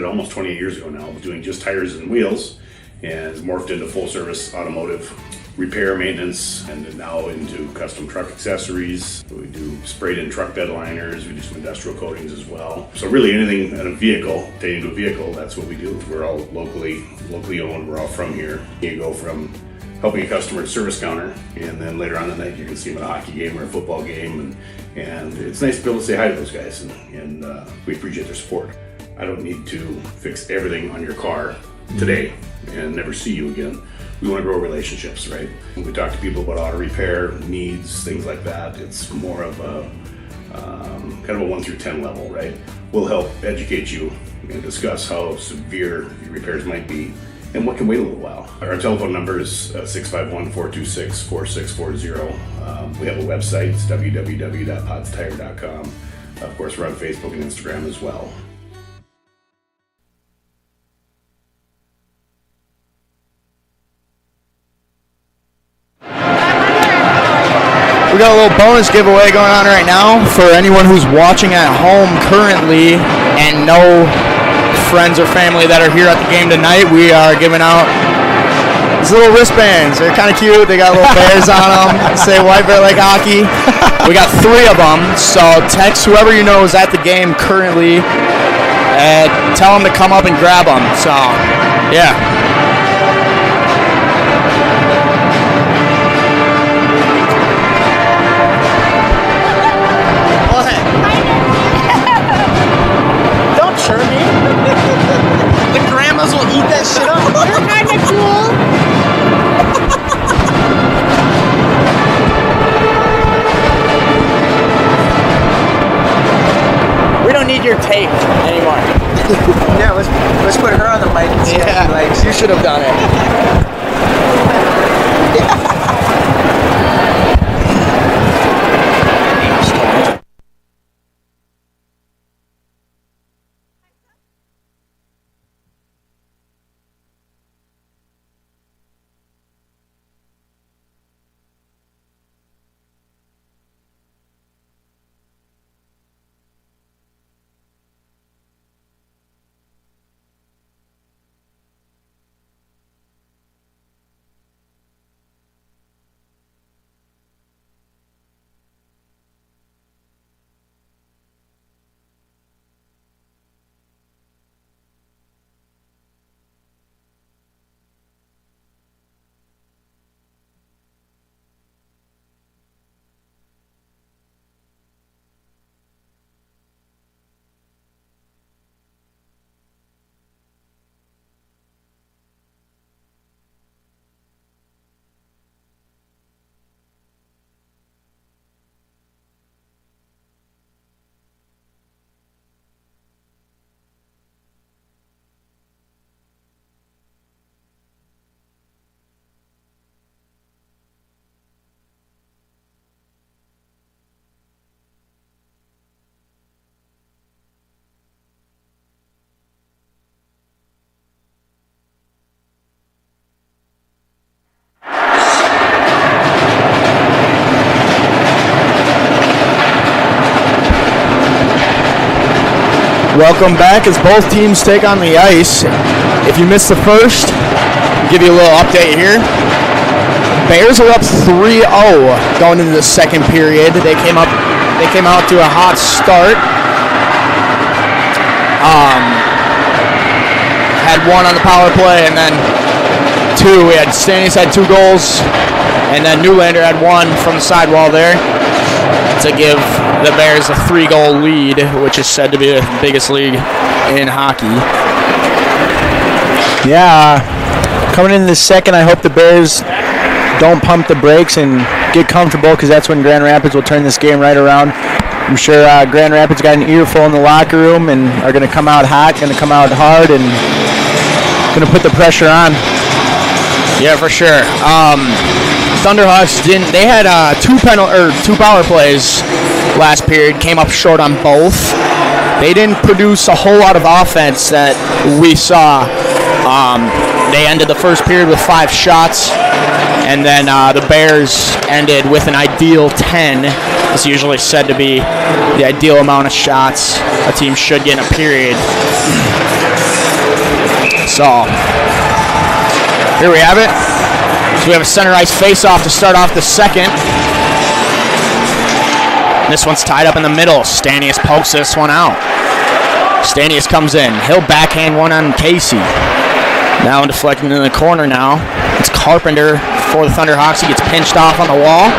F: Almost 28 years ago now, doing just tires and wheels, and morphed into full service automotive repair, maintenance, and then now into custom truck accessories. We do sprayed in truck bed liners, we do some industrial coatings as well. So really anything in a vehicle, pertaining to a vehicle, that's what we do. We're all locally owned, we're all from here. You go from helping a customer at service counter, and then later on in the night you can see them at a hockey game or a football game, and it's nice to be able to say hi to those guys, and we appreciate their support. I don't need to fix everything on your car today and never see you again. We want to grow relationships, right? When we talk to people about auto repair needs, things like that, it's more of a kind of a 1 through 10 level, right? We'll help educate you and discuss how severe your repairs might be and what can wait a little while. Our telephone number is 651-426-4640. We have a website, it's www.podstire.com. Of course, we're on Facebook and Instagram as well.
B: We got a little bonus giveaway going on right now for anyone who's watching at home currently and no friends or family that are here at the game tonight. We are giving out these little wristbands. They're kind of cute. They got little bears on them. Say White Bear Lake Hockey. We got 3 of them. So text whoever you know is at the game currently and tell them to come up and grab them. So, yeah.
E: The grandmas will eat that shit up. You're kind of cool.
B: We don't need your tape anymore.
G: Yeah, let's put her on the mic and see how she likes.
B: You should have done it. Welcome back as both teams take on the ice. If you missed the first, I'll give you a little update here. Bears are up 3-0 going into the second period. They came out to a hot start. Had 1 on the power play and then 2. We had Stannis had 2 goals, and then Newlander had 1 from the sidewall there to give the Bears a 3-goal lead, which is said to be the biggest league in hockey.
A: Yeah, coming into the second, I hope the Bears don't pump the brakes and get comfortable, because that's when Grand Rapids will turn this game right around. I'm sure Grand Rapids got an earful in the locker room and are going to come out hot, going to come out hard, and going to put the pressure on.
B: Yeah, for sure. Thunderhawks didn't. They had 2 power plays last period. Came up short on both. They didn't produce a whole lot of offense that we saw. They ended the first period with 5 shots, and then the Bears ended with an ideal 10. It's usually said to be the ideal amount of shots a team should get in a period. So here we have it. So we have a center ice face-off to start off the second. This one's tied up in the middle. Stanius pokes this one out. Stanius comes in. He'll backhand one on Casey. Now deflecting in the corner now. It's Carpenter for the Thunderhawks. He gets pinched off on the wall.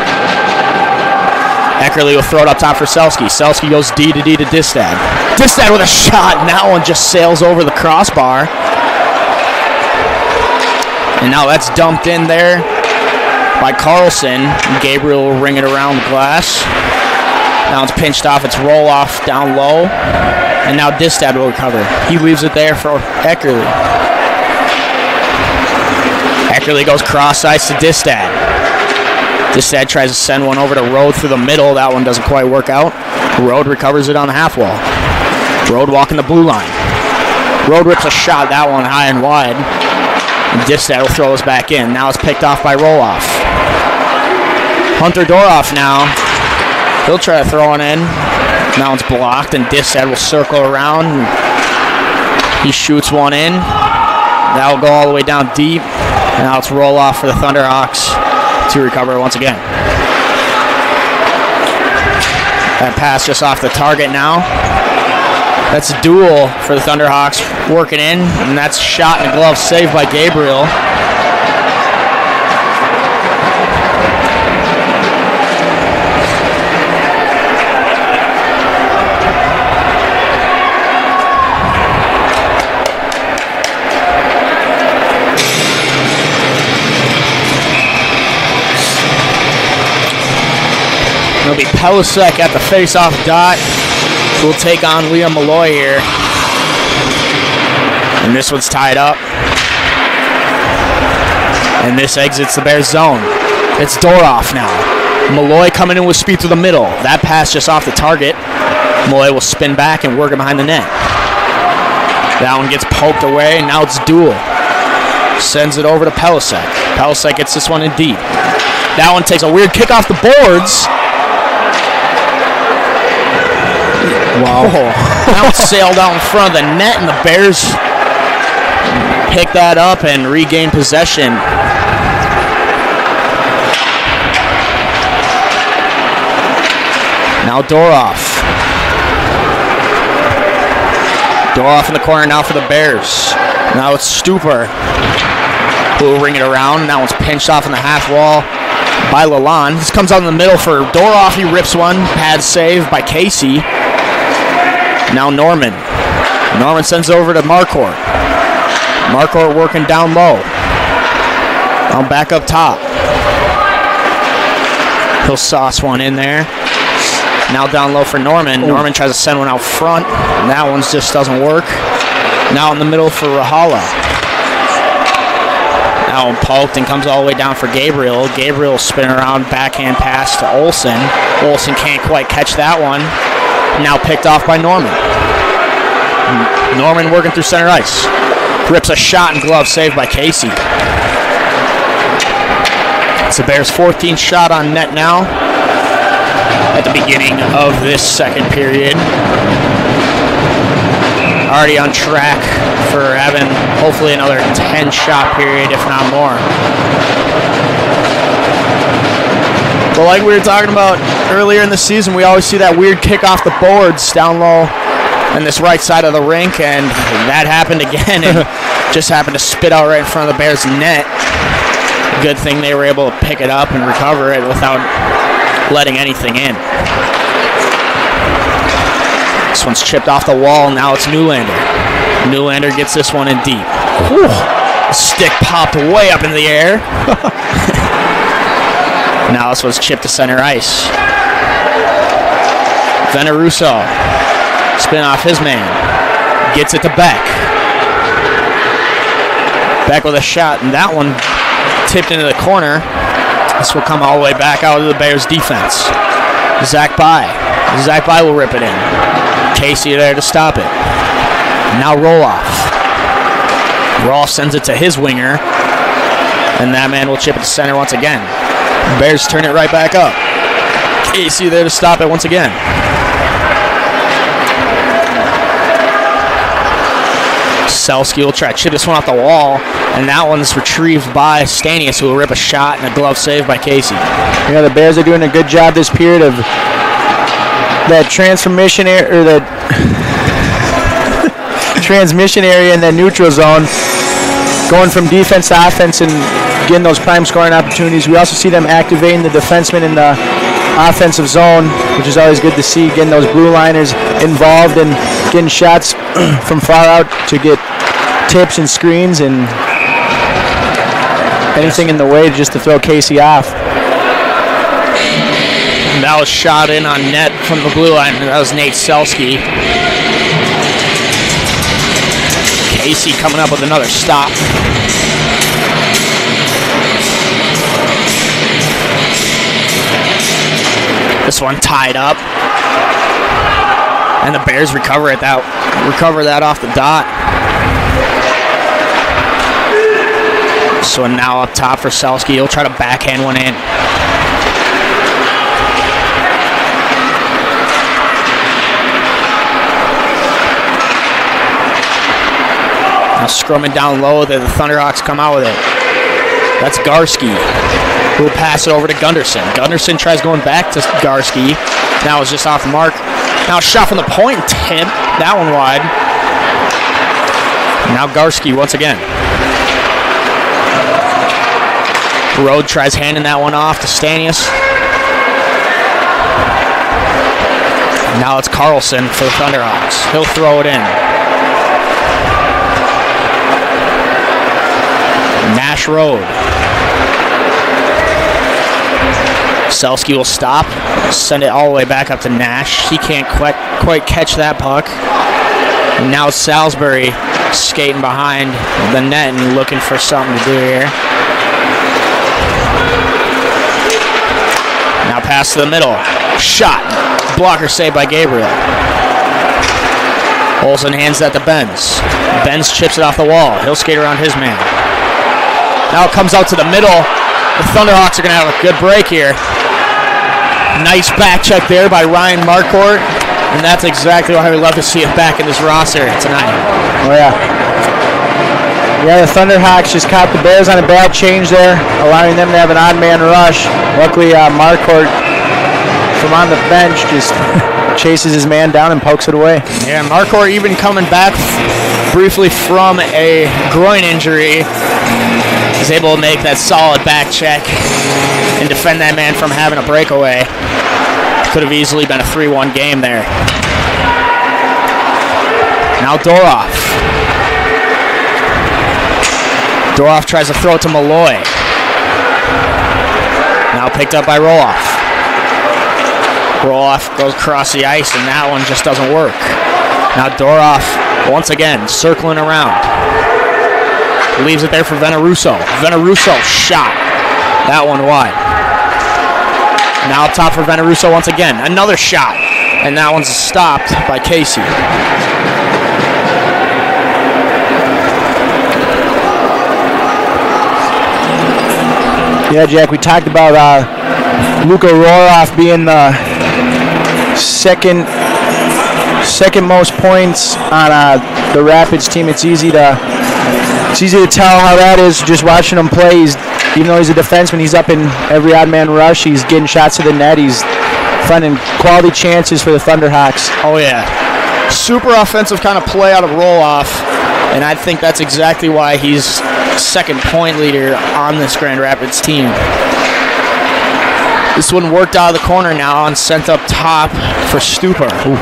B: Eckerly will throw it up top for Selski. Selski goes D to Distad. Distad with a shot, and that one just sails over the crossbar. And now that's dumped in there by Carlson. Gabriel will ring it around the glass. Now it's pinched off. It's roll off down low. And now Distad will recover. He leaves it there for Eckerly. Eckerly goes cross ice to Distad. Distad tries to send one over to Rode through the middle. That one doesn't quite work out. Rode recovers it on the half wall. Rode walking the blue line. Rode rips a shot, that one high and wide. And Distad will throw this back in. Now it's picked off by Roloff. Hunter Doroff now. He'll try to throw one in. Now it's blocked, and Distad will circle around. He shoots one in. That will go all the way down deep. And now it's roll off for the Thunderhawks to recover once again. That pass just off the target now. That's a duel for the Thunderhawks working in, and that's shot in the glove saved by Gabriel. It'll be Pelisek at the face-off dot. We'll take on Liam Malloy here. And this one's tied up. And this exits the Bears zone. It's Doroff now. Malloy coming in with speed through the middle. That pass just off the target. Malloy will spin back and work it behind the net. That one gets poked away, and now it's Duel. Sends it over to Pelisek. Pelisek gets this one in deep. That one takes a weird kick off the boards. Wow. That one sailed out in front of the net, and the Bears pick that up and regain possession. Now Doroff. Doroff in the corner now for the Bears. Now it's Stuper who will ring it around. Now it's pinched off in the half wall by Lalonde. This comes out in the middle for Doroff. He rips one. Pad save by Casey. Now Norman. Norman sends it over to Marcourt. Marcourt working down low. Now back up top. He'll sauce one in there. Now down low for Norman. Norman tries to send one out front. And that one just doesn't work. Now in the middle for Rahala. Now one poked and comes all the way down for Gabriel. Gabriel spin around, backhand pass to Olsen. Olsen can't quite catch that one. Now picked off by Norman. Norman working through center ice. Rips a shot and glove saved by Casey. It's the Bears' 14th shot on net now at the beginning of this second period. Already on track for having hopefully another 10-shot period, if not more. But like we were talking about earlier in the season, we always see that weird kick off the boards down low in this right side of the rink, and that happened again and just happened to spit out right in front of the Bears' net. Good thing they were able to pick it up and recover it without letting anything in. This one's chipped off the wall, now it's Newlander. Newlander gets this one in deep. Whew. The stick popped way up in the air. Now this one's chipped to center ice. Veneruso, spin off his man. Gets it to Beck. Beck with a shot, and that one tipped into the corner. This will come all the way back out of the Bears' defense. Zach Bai. Zach Bai will rip it in. Casey there to stop it. Now Roloff. Roloff sends it to his winger, and that man will chip it to center once again. Bears turn it right back up. Casey there to stop it once again. Selski will try to chip this one off the wall, and that one's retrieved by Stanius, who will rip a shot and a glove save by Casey.
A: Yeah, the Bears are doing a good job this period of that transmission or the transmission area in the neutral zone, going from defense to offense and getting those prime scoring opportunities. We also see them activating the defensemen in the offensive zone, which is always good to see, getting those blue liners involved and getting shots from far out to get tips and screens and anything in the way just to throw Casey off.
B: That was shot in on net from the blue line. That was Nate Selski. Casey coming up with another stop. This one tied up. And the Bears recover that off the dot. So now up top for Selski. He'll try to backhand one in. Now scrumming down low, the Thunderhawks come out with it. That's Garski, who will pass it over to Gunderson. Gunderson tries going back to Garski. Now it's just off the mark. Now a shot from the point, tip. That one wide. Now Garski once again. Rode tries handing that one off to Stanius. Now it's Carlson for the Thunderhawks. He'll throw it in. Nash Road. Selski will stop, send it all the way back up to Nash. He can't quite catch that puck. And now Salisbury skating behind the net and looking for something to do here. Now pass to the middle. Shot. Blocker saved by Gabriel. Olsen hands that to Benz. Benz chips it off the wall. He'll skate around his man. Now it comes out to the middle. The Thunderhawks are going to have a good break here. Nice back check there by Ryan Marcourt. And that's exactly why we love to see him back in this roster tonight.
A: Oh, yeah. Yeah, the Thunderhawks just caught the Bears on a bad change there, allowing them to have an odd man rush. Luckily, Marcourt from on the bench just chases his man down and pokes it away.
B: Yeah, Marcourt even coming back briefly from a groin injury is able to make that solid back check and defend that man from having a breakaway. Could have easily been a 3-1 game there. Now Doroff. Doroff tries to throw it to Malloy. Now picked up by Roloff. Roloff goes across the ice, and that one just doesn't work. Now Doroff, once again, circling around. Leaves it there for Veneruso. Veneruso, shot. That one wide. Now up top for Veneruso once again. Another shot. And that one's stopped by Casey.
A: Yeah, Jack, we talked about Luka Roroff being the second most points on the Rapids team. It's easy to tell how that is just watching him play. Even though he's a defenseman, he's up in every odd man rush. He's getting shots to the net. He's finding quality chances for the Thunderhawks.
B: Oh, yeah. Super offensive kind of play out of Roloff, and I think that's exactly why he's second point leader on this Grand Rapids team. This one worked out of the corner now and sent up top for Stuper.
A: Ooh.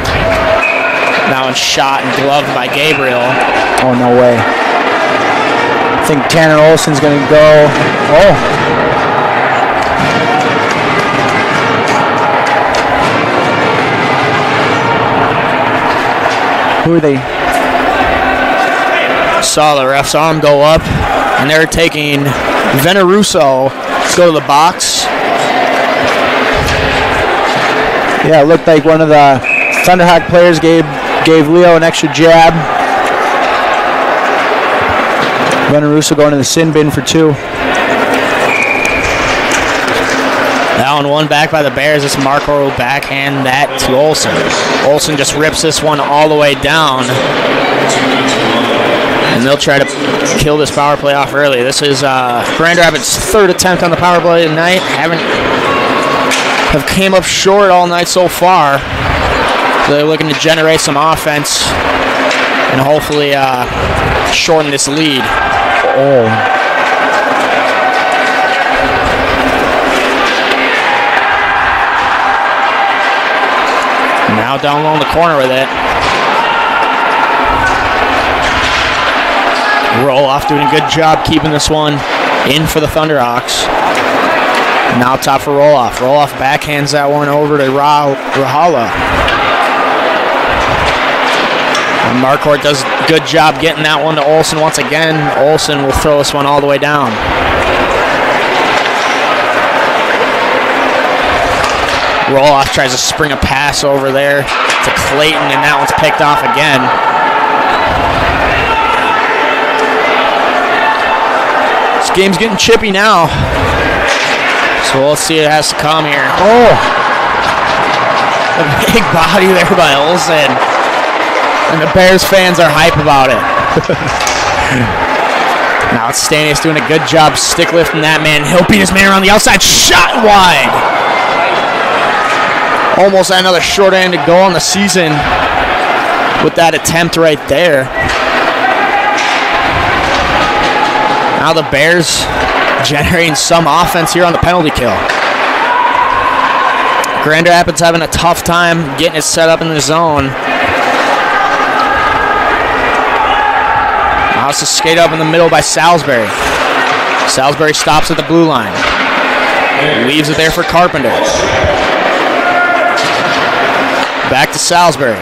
B: Now it's shot and gloved by Gabriel.
A: Oh, no way. I think Tanner Olsen's going to go. Oh. Who are they?
B: Saw the ref's arm go up, and they're taking Veneruso to go to the box.
A: Yeah, it looked like one of the Thunderhawk players gave Leo an extra jab. Veneruso going to the sin bin for 2.
B: That one back by the Bears. This Marco will backhand that to Olsen. Olsen just rips this one all the way down. And they'll try to kill this power play off early. This is Grand Rapids' third attempt on the power play tonight. Have came up short all night so far. So they're looking to generate some offense and hopefully shorten this lead. Now down low in the corner with it. Roloff doing a good job keeping this one in for the Thunderhawks. Now top for Roloff. Roloff backhands that one over to Rahala. And Marquardt does a good job getting that one to Olsen once again. Olsen will throw this one all the way down. Roloff tries to spring a pass over there to Clayton, and that one's picked off again. This game's getting chippy now. So let's see what has to come here. A big body there by Olsen. And the Bears fans are hype about it. Now it's Stanius doing a good job stick lifting that man. He'll beat his man around the outside. Shot wide. Almost another short-handed goal on the season with that attempt right there. Now the Bears generating some offense here on the penalty kill. Grand Rapids having a tough time getting it set up in the zone. Now it's a skate up in the middle by Salisbury. Salisbury stops at the blue line. Leaves it there for Carpenter. Back to Salisbury.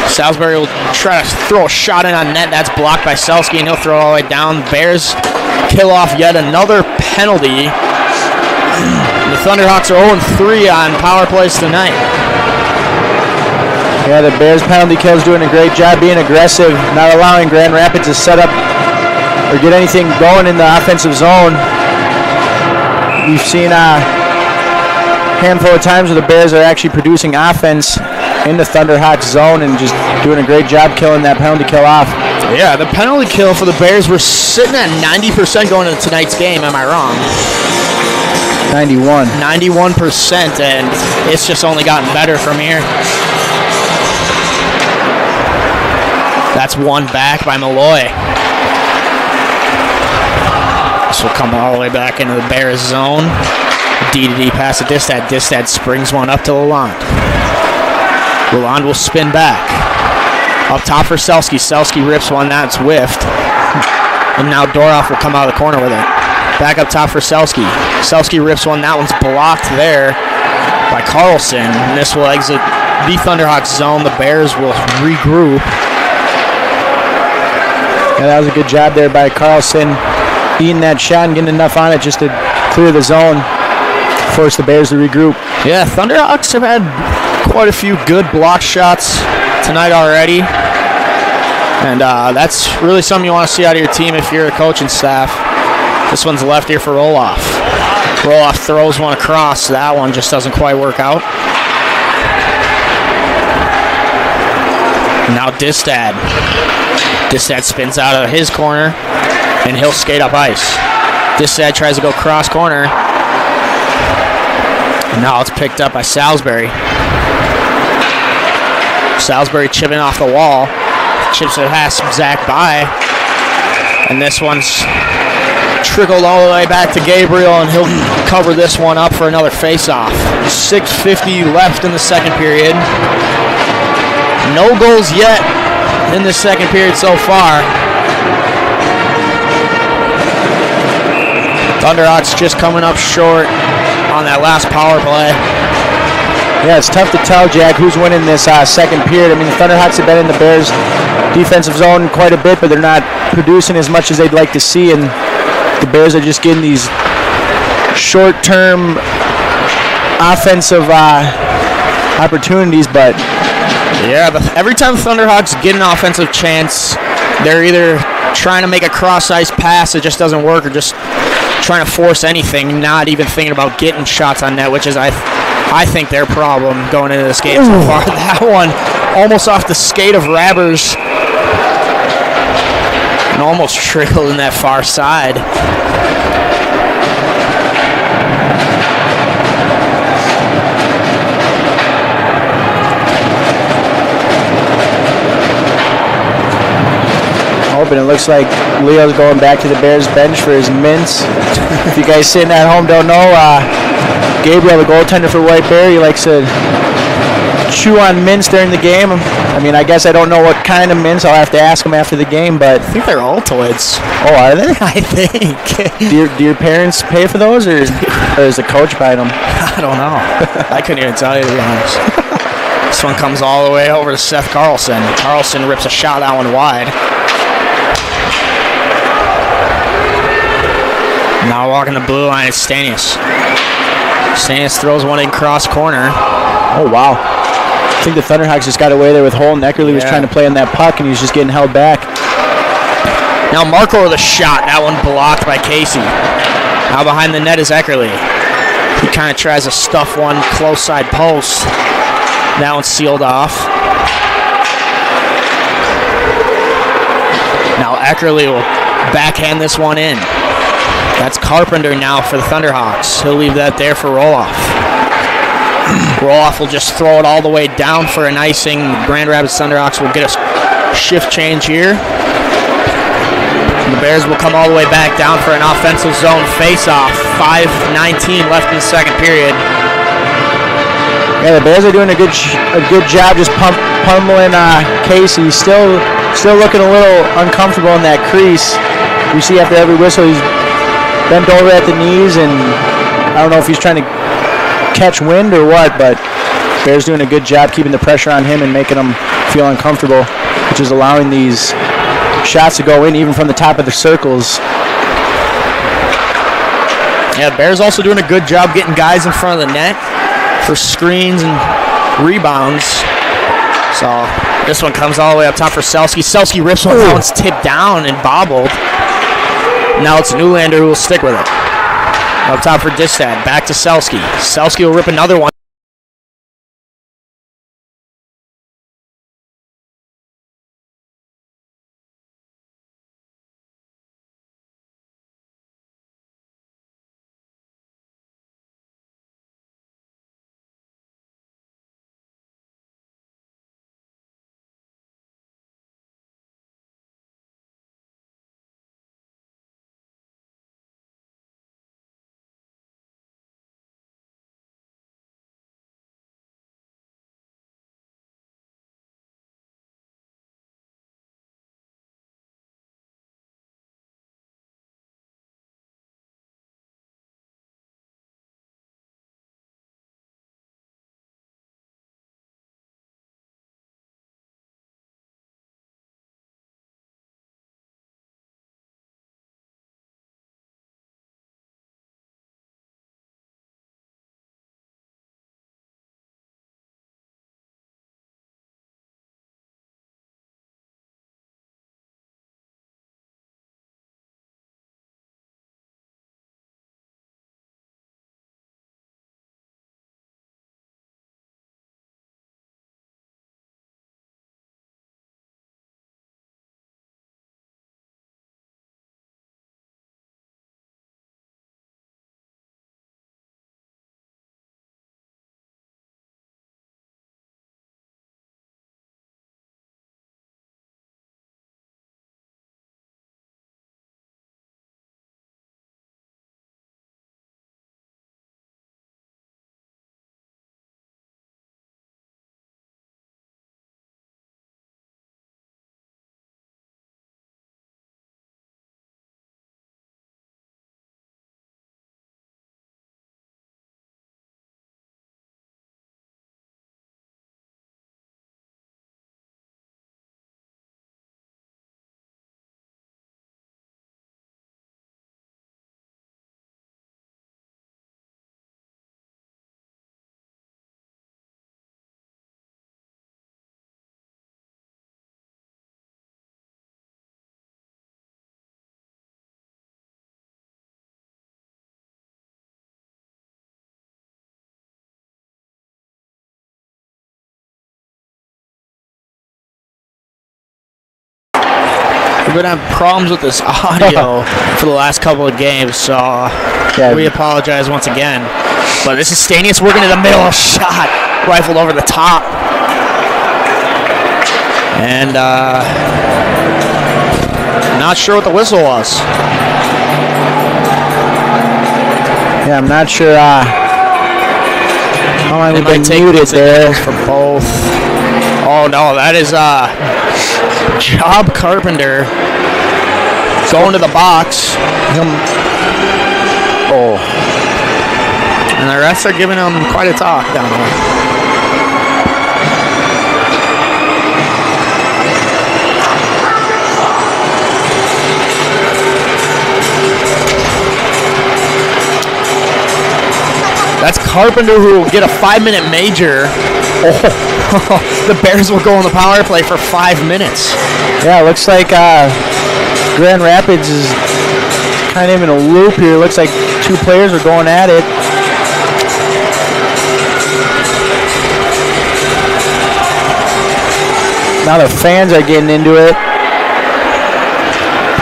B: Salisbury will try to throw a shot in on net. That's blocked by Selski, and he'll throw it all the way down. Bears kill off yet another penalty. The Thunderhawks are 0-3 on power plays tonight.
A: Yeah, the Bears penalty kill's doing a great job being aggressive, not allowing Grand Rapids to set up or get anything going in the offensive zone. We've seen a handful of times where the Bears are actually producing offense in the Thunderhawks zone and just doing a great job killing that penalty kill off.
B: Yeah, the penalty kill for the Bears were sitting at 90% going into tonight's game. Am I wrong?
A: 91%,
B: and it's just only gotten better from here. That's one back by Malloy. This will come all the way back into the Bears zone. D-to-D pass to Distad. Distad springs one up to Lalonde. Lalonde will spin back. Up top for Selski. Selski rips one, that's whiffed. And now Doroff will come out of the corner with it. Back up top for Selski. Selski rips one, that one's blocked there by Carlson. And this will exit the Thunderhawks zone. The Bears will regroup.
A: Yeah, that was a good job there by Carlson, beating that shot and getting enough on it just to clear the zone, force the Bears to regroup.
B: Yeah, Thunderhawks have had quite a few good block shots tonight already, and that's really something you want to see out of your team if you're the coaching staff. This one's left here for Roloff. Roloff throws one across. That one just doesn't quite work out. Now Distad. Distad spins out of his corner, and he'll skate up ice. Distad tries to go cross corner. And now it's picked up by Salisbury. Salisbury chipping off the wall. Chips it past Zach by. And this one's trickled all the way back to Gabriel, and he'll cover this one up for another face-off. 6:50 left in the second period. No goals yet in the second period so far. Thunderhawks just coming up short on that last power play.
A: Yeah, it's tough to tell, Jack, who's winning this second period. I mean, the Thunderhawks have been in the Bears' defensive zone quite a bit, but they're not producing as much as they'd like to see, and the Bears are just getting these short-term offensive opportunities, but
B: yeah, every time Thunderhawks get an offensive chance, they're either trying to make a cross-ice pass that just doesn't work, or just trying to force anything, not even thinking about getting shots on net, which is, I think, their problem going into this game so far. That one almost off the skate of Rabbers. and almost trickled in that far side.
A: And it looks like Leo's going back to the Bears bench for his mints. If you guys sitting at home don't know, Gabriel, the goaltender for White Bear, he likes to chew on mints during the game. I mean, I guess I don't know what kind of mints. I'll have to ask him after the game, but
B: I think they're Altoids.
A: Oh, are they?
B: I think.
A: Do your parents pay for those, or is the coach buying them?
B: I don't know. I couldn't even tell you, to be honest. This one comes all the way over to Seth Carlson. Carlson rips a shot that one wide. Now walking the blue line is Stanius. Stanius throws one in cross corner.
A: Oh, wow. I think the Thunderhawks just got away there with Holton. Eckerly was trying to play on that puck, and he was just getting held back.
B: Now Marco with a shot. That one blocked by Casey. Now behind the net is Eckerly. He kind of tries to stuff one close side post. That one's sealed off. Now Eckerly will backhand this one in. That's Carpenter now for the Thunderhawks. He'll leave that there for Roloff. Roloff will just throw it all the way down for an icing. Grand Rapids Thunderhawks will get a shift change here. And the Bears will come all the way back down for an offensive zone face-off. 5:19 left in the second period.
A: Yeah, the Bears are doing a good job just pummeling Casey. Still looking a little uncomfortable in that crease. You see after every whistle he's bent over at the knees, and I don't know if he's trying to catch wind or what, but Bears doing a good job keeping the pressure on him and making him feel uncomfortable, which is allowing these shots to go in even from the top of the circles.
B: Yeah, Bears also doing a good job getting guys in front of the net for screens and rebounds. So this one comes all the way up top for Selski. Selski rips one. That one's tipped down and bobbled. Now it's Newlander who will stick with it. Up top for Distad. Back to Selski. Selski will rip another one. We've been having problems with this audio for the last couple of games, so we apologize once again. But this is Stanius working in the middle, a shot rifled over the top. And not sure what the whistle was.
A: Yeah, I'm not sure how long we've been muted there.
B: For both. Oh no, that is Job Carpenter going to the box.
A: Oh.
B: And the refs are giving him quite a talk down there. That's Carpenter who will get a 5-minute major. Oh, the Bears will go on the power play for 5 minutes.
A: Yeah, it looks like Grand Rapids is kind of in a loop here. Looks like two players are going at it. Now the fans are getting into it.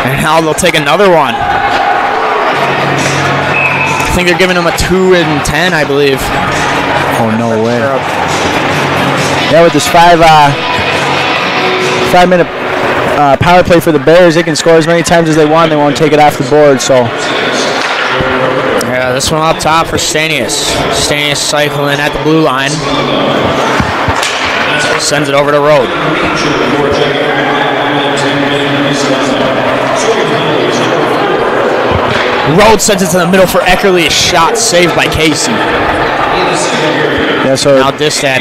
B: And now they'll take another one. I think they're giving him a 2 and 10, I believe.
A: Oh, no way. Yeah, with this 5-minute power play for the Bears, they can score as many times as they want. They won't take it off the board, so.
B: Yeah, this one up top for Stanius. Stanius cycling at the blue line. Sends it over to Road. Road sends it to the middle for Eckerly. A shot saved by Casey.
A: Yeah, so
B: now Distad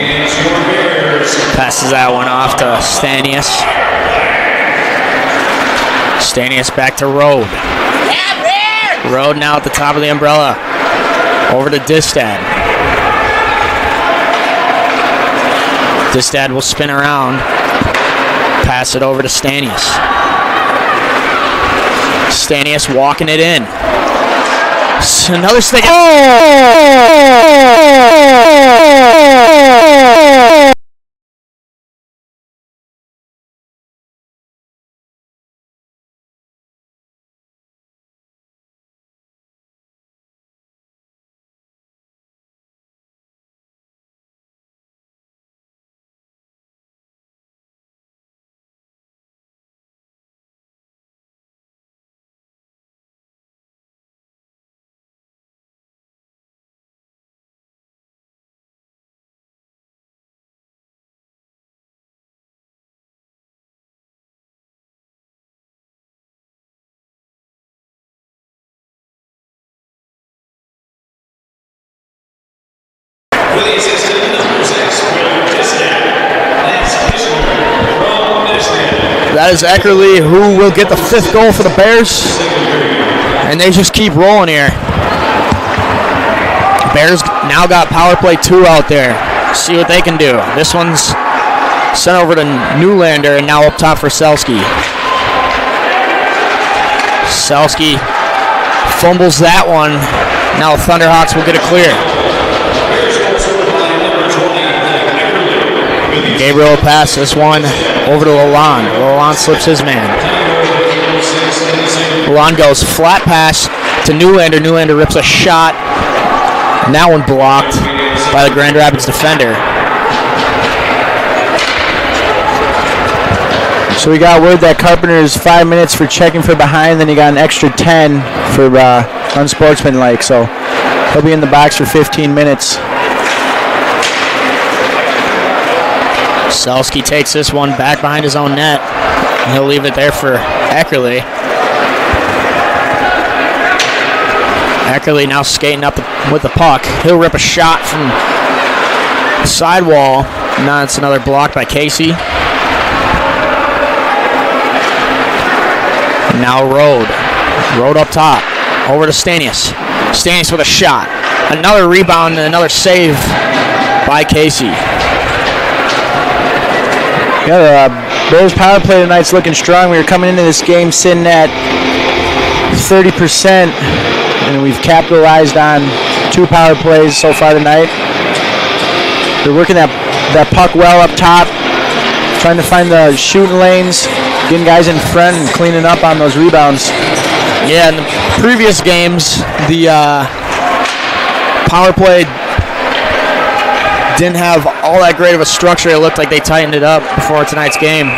B: passes that one off to Stanius. Stanius back to Road. Road now at the top of the umbrella. Over to Distad. Distad will spin around. Pass it over to Stanius. Stanius walking it in. Another stick. That is Eckerly, who will get the 5th goal for the Bears. And they just keep rolling here. Bears now got power play 2 out there. See what they can do. This one's sent over to Newlander and now up top for Selski. Selski fumbles that one. Now Thunderhawks will get it clear. Gabriel will pass this one over to Lalonde. Lalonde slips his man. Lalonde goes flat pass to Newlander. Newlander rips a shot. And that one blocked by the Grand Rapids defender.
A: So we got word that Carpenter's 5 minutes for checking for behind, then he got an extra 10 for unsportsmanlike. So he'll be in the box for 15 minutes.
B: Selski takes this one back behind his own net. And he'll leave it there for Eckerly. Eckerly now skating up with the puck. He'll rip a shot from the sidewall. Now it's another block by Casey. And now Road. Road up top. Over to Stanius. Stanius with a shot. Another rebound and another save by Casey.
A: Yeah, the Bears power play tonight's looking strong. We were coming into this game sitting at 30%, and we've capitalized on 2 power plays so far tonight. They're working that puck well up top, trying to find the shooting lanes. getting guys in front and cleaning up on those rebounds.
B: Yeah, in the previous games, the power play didn't have all that great of a structure. It looked like they tightened it up before tonight's game.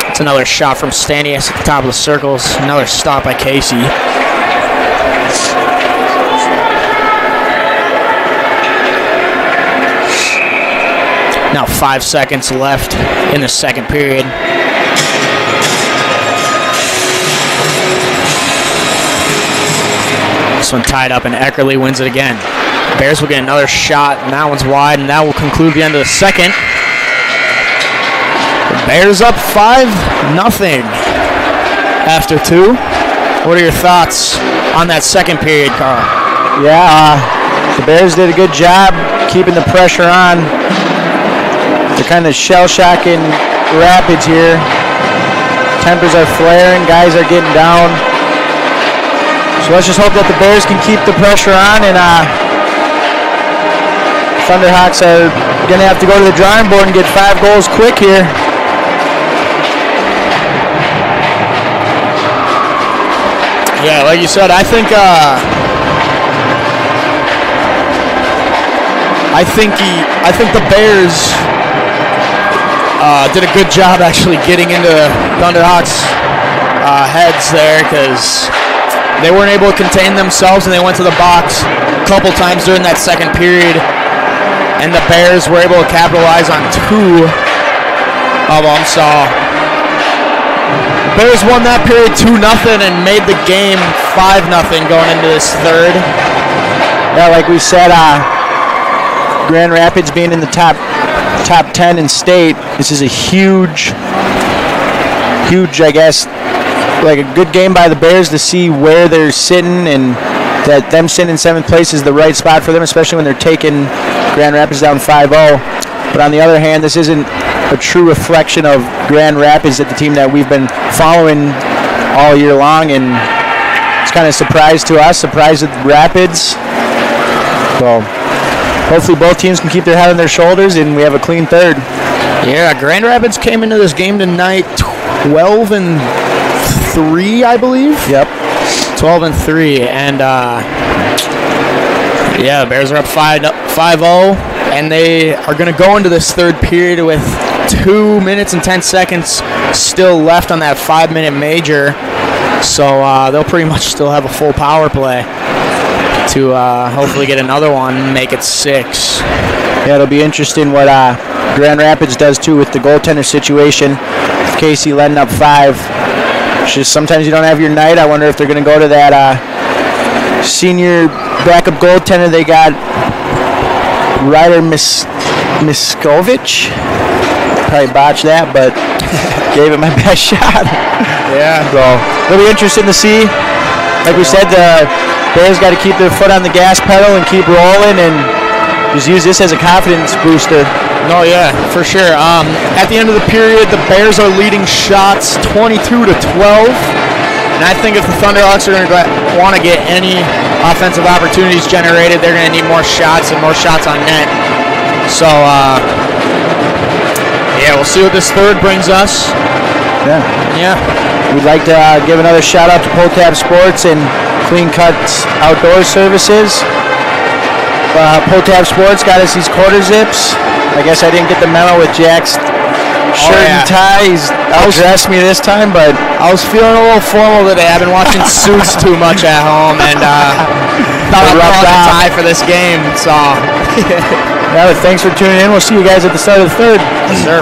B: It's another shot from Stanius at the top of the circles. Another stop by Casey. Now 5 seconds left in the second period. This one tied up, and Eckerly wins it again. Bears will get another shot, and that one's wide, and that will conclude the end of the second. The Bears up 5-0 after 2. What are your thoughts on that second period, Carl?
A: Yeah, the Bears did a good job keeping the pressure on. They're kind of shell-shocking Rapids here. Tempers are flaring, guys are getting down. So let's just hope that the Bears can keep the pressure on, and Thunderhawks are going to have to go to the drawing board and get 5 goals quick here.
B: Yeah, like you said, I think the Bears did a good job actually getting into Thunderhawks' heads there, because they weren't able to contain themselves, and they went to the box a couple times during that second period, and the Bears were able to capitalize on 2 of them. So Bears won that period 2-0 and made the game 5-0 going into this third.
A: Yeah, like we said, Grand Rapids being in the top 10 in state, this is a huge, I guess, like a good game by the Bears to see where they're sitting, and that them sitting in 7th place is the right spot for them, especially when they're taking Grand Rapids down 5-0. But on the other hand, this isn't a true reflection of Grand Rapids, that the team that we've been following all year long, and it's kind of a surprise to us, surprise with Rapids. So hopefully both teams can keep their head on their shoulders, and we have a clean third.
B: Yeah, Grand Rapids came into this game tonight 12-3, I believe.
A: Yep.
B: 12-3, and yeah, the Bears are up 5-0, and they are going to go into this third period with 2 minutes and 10 seconds still left on that 5-minute major. So they'll pretty much still have a full power play to hopefully get another one, make it 6.
A: Yeah, it'll be interesting what Grand Rapids does too with the goaltender situation. With Casey letting up 5. It's just sometimes you don't have your night. I wonder if they're going to go to that senior backup goaltender they got, Ryder Miskovich. Probably botched that, but gave it my best shot.
B: Yeah.
A: So it'll be interesting to see. Like we said, the Bears got to keep their foot on the gas pedal and keep rolling, and just use this as a confidence booster.
B: No, yeah, for sure. At the end of the period, the Bears are leading shots 22-12, and I think if the Thunderhawks are going to want to get any offensive opportunities generated, they're going to need more shots and more shots on net. So, yeah, we'll see what this third brings us. Yeah.
A: We'd like to give another shout out to Pull Tab Sports and Clean Cuts Outdoor Services. Pull Tab Sports got us these quarter zips. I guess I didn't get the memo with Jack's shirt and tie. He's outdressed me this time, but
B: I was feeling a little formal today. I've been watching Suits too much at home, and thought I'd throw on a tie for this game. So,
A: yeah, but thanks for tuning in. We'll see you guys at the start of the third.
B: Yes, sir.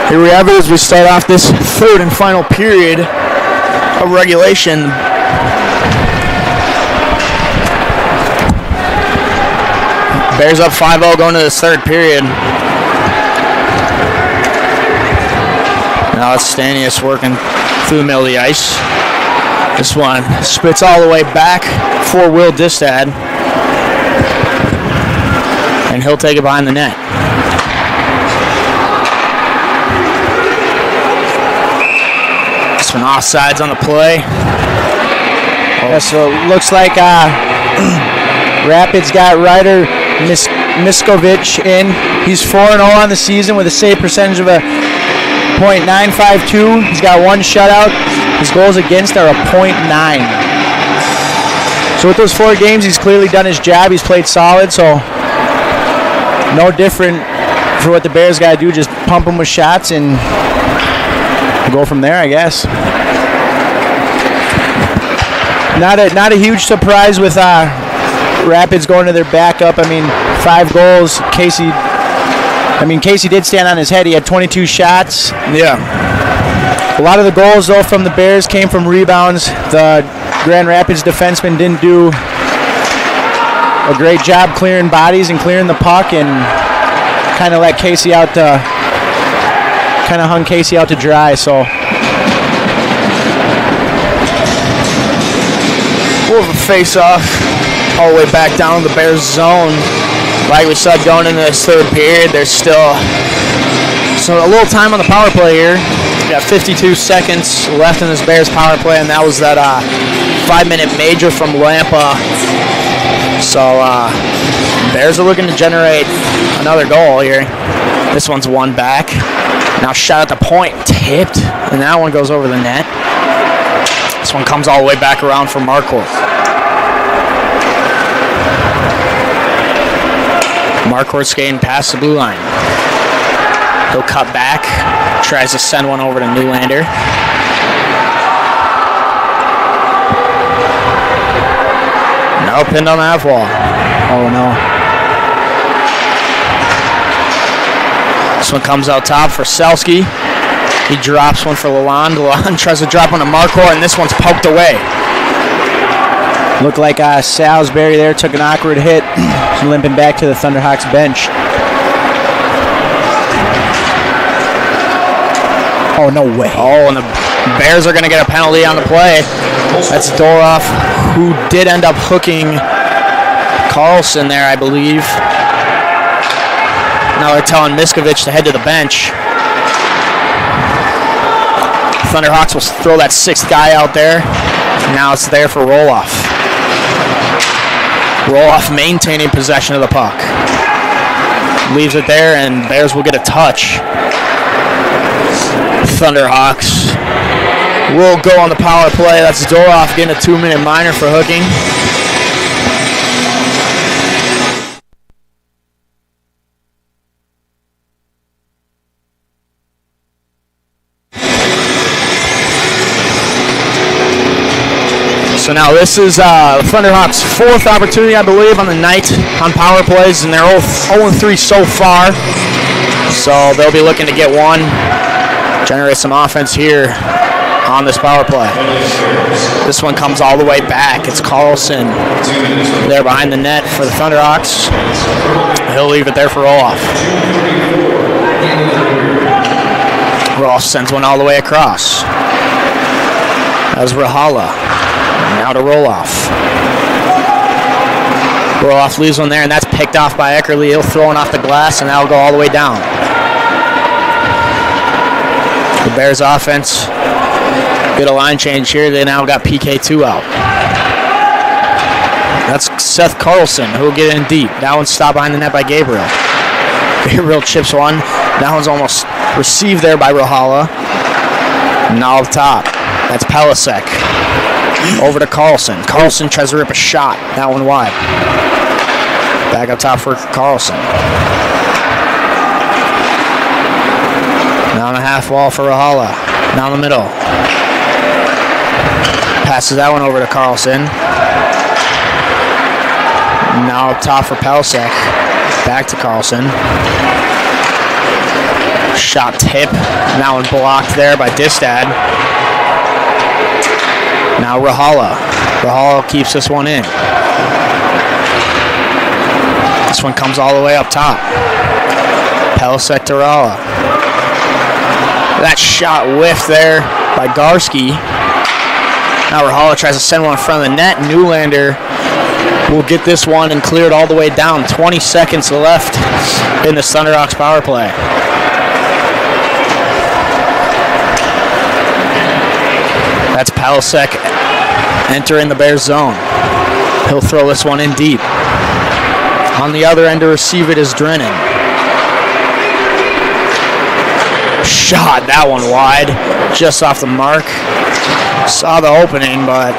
B: Here we have it as we start off this third and final period of regulation. Bears up 5-0 going to this third period. Now it's Stanius working through the middle of the ice. This one spits all the way back for Will Distad. And he'll take it behind the net. This one offsides on the play.
A: Yeah, so it looks like Rapids got Ryder Miskovich in. He's 4-0 on the season with a save percentage of a .952. He's got one shutout. His goals against are a .9. So with those 4 games, he's clearly done his job. He's played solid, so no different for what the Bears got to do. Just pump him with shots and go from there, I guess. Not a huge surprise with Rapids going to their backup. I mean, 5 goals. Casey did stand on his head. He had 22 shots.
B: Yeah.
A: A lot of the goals, though, from the Bears came from rebounds. The Grand Rapids defenseman didn't do a great job clearing bodies and clearing the puck, and kind of let Casey out to, kind of hung Casey out to dry. So
B: we'll have a face-off all the way back down to the Bears zone. Like we said, going into this third period, there's still a little time on the power play here. We got 52 seconds left in this Bears power play, and that was that 5-minute major from Lampa. So Bears are looking to generate another goal here. This one's one back. Now shot at the point, tipped, and that one goes over the net. This one comes all the way back around for Marquardt. Marquardt skating past the blue line. He'll cut back, tries to send one over to Nylander. No, pinned on the half wall.
A: oh no.
B: This one comes out top for Selski. He drops one for Lalonde. Lalonde tries to drop one to Marquardt, and this one's poked away.
A: Looked like Salisbury there took an awkward hit, limping back to the Thunderhawks bench. Oh, no way.
B: Oh, and the Bears are going to get a penalty on the play. That's Doroff, who did end up hooking Carlson there, I believe. Now they're telling Miskovich to head to the bench. Thunderhawks will throw that 6th guy out there. Now it's there for Roloff. Roloff maintaining possession of the puck. Leaves it there, and Bears will get a touch. Thunderhawks will go on the power play. That's Doroff getting a 2-minute minor for hooking. So now this is Thunderhawks' 4th opportunity, I believe, on the night on power plays, and they're 0-3 so far. So they'll be looking to get one, generate some offense here on this power play. This one comes all the way back. It's Carlson there behind the net for the Thunderhawks. He'll leave it there for Roloff. Roloff sends one all the way across. That was Rahala. Now to Roloff. Roloff leaves one there, and that's picked off by Eckerly. He'll throw it off the glass, and that'll go all the way down. The Bears offense, get a line change here. They now got PK2 out. That's Seth Carlson, who will get in deep. That one's stopped behind the net by Gabriel. Gabriel chips one. That one's almost received there by Rahala. Now up top. That's Pelisek. Over to Carlson. Carlson tries to rip a shot. That one wide. Back up top for Carlson. Now on the half wall for Rahala. Down the middle. Passes that one over to Carlson. Now up top for Pelisek. Back to Carlson. Shot tip. Now one blocked there by Distad. Now Rahala. Rahala keeps this one in. This one comes all the way up top. Pelisek to Rahala. That shot whiffed there by Garski. Now Rahala tries to send one in front of the net. Newlander will get this one and clear it all the way down. 20 seconds left in the Thunderhawks power play. That's Pelisek entering the Bears zone. He'll throw this one in deep. On the other end to receive it is Drennan. Shot that one wide, just off the mark. Saw the opening, but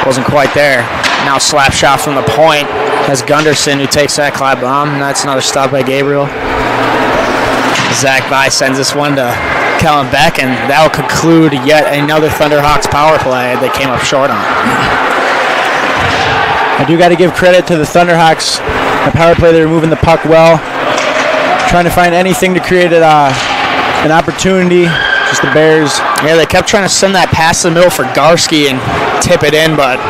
B: wasn't quite there. Now slap shot from the point. That's Gunderson who takes that clap bomb. That's another stop by Gabriel. Zach By sends this one to Kellen Beck, and that will conclude yet another Thunderhawks power play they came up short on.
A: I do got to give credit to the Thunderhawks. The power play, they were moving the puck well, trying to find anything to create an opportunity. Just the Bears.
B: Yeah, they kept trying to send that pass to the middle for Garski and tip it in, but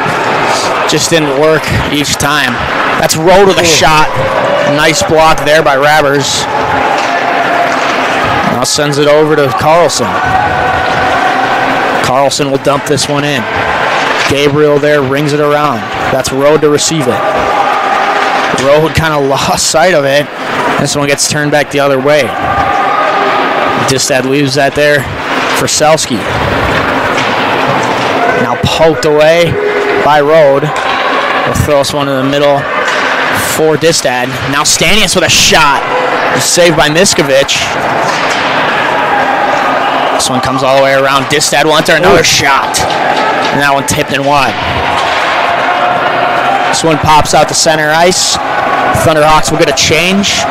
B: just didn't work each time. That's Rowe with a shot. Nice block there by Rabbers. Now sends it over to Carlson. Carlson will dump this one in. Gabriel there rings it around. That's Rowe to receive it. Rowe kind of lost sight of it. This one gets turned back the other way. Distad leaves that there for Selski. Now poked away by Rode. We'll throw this one in the middle for Distad. Now Stanius with a shot. Saved by Miskovich. This one comes all the way around. Distad will enter another shot. And that one tipped in wide. This one pops out to center ice. Thunderhawks will get a change.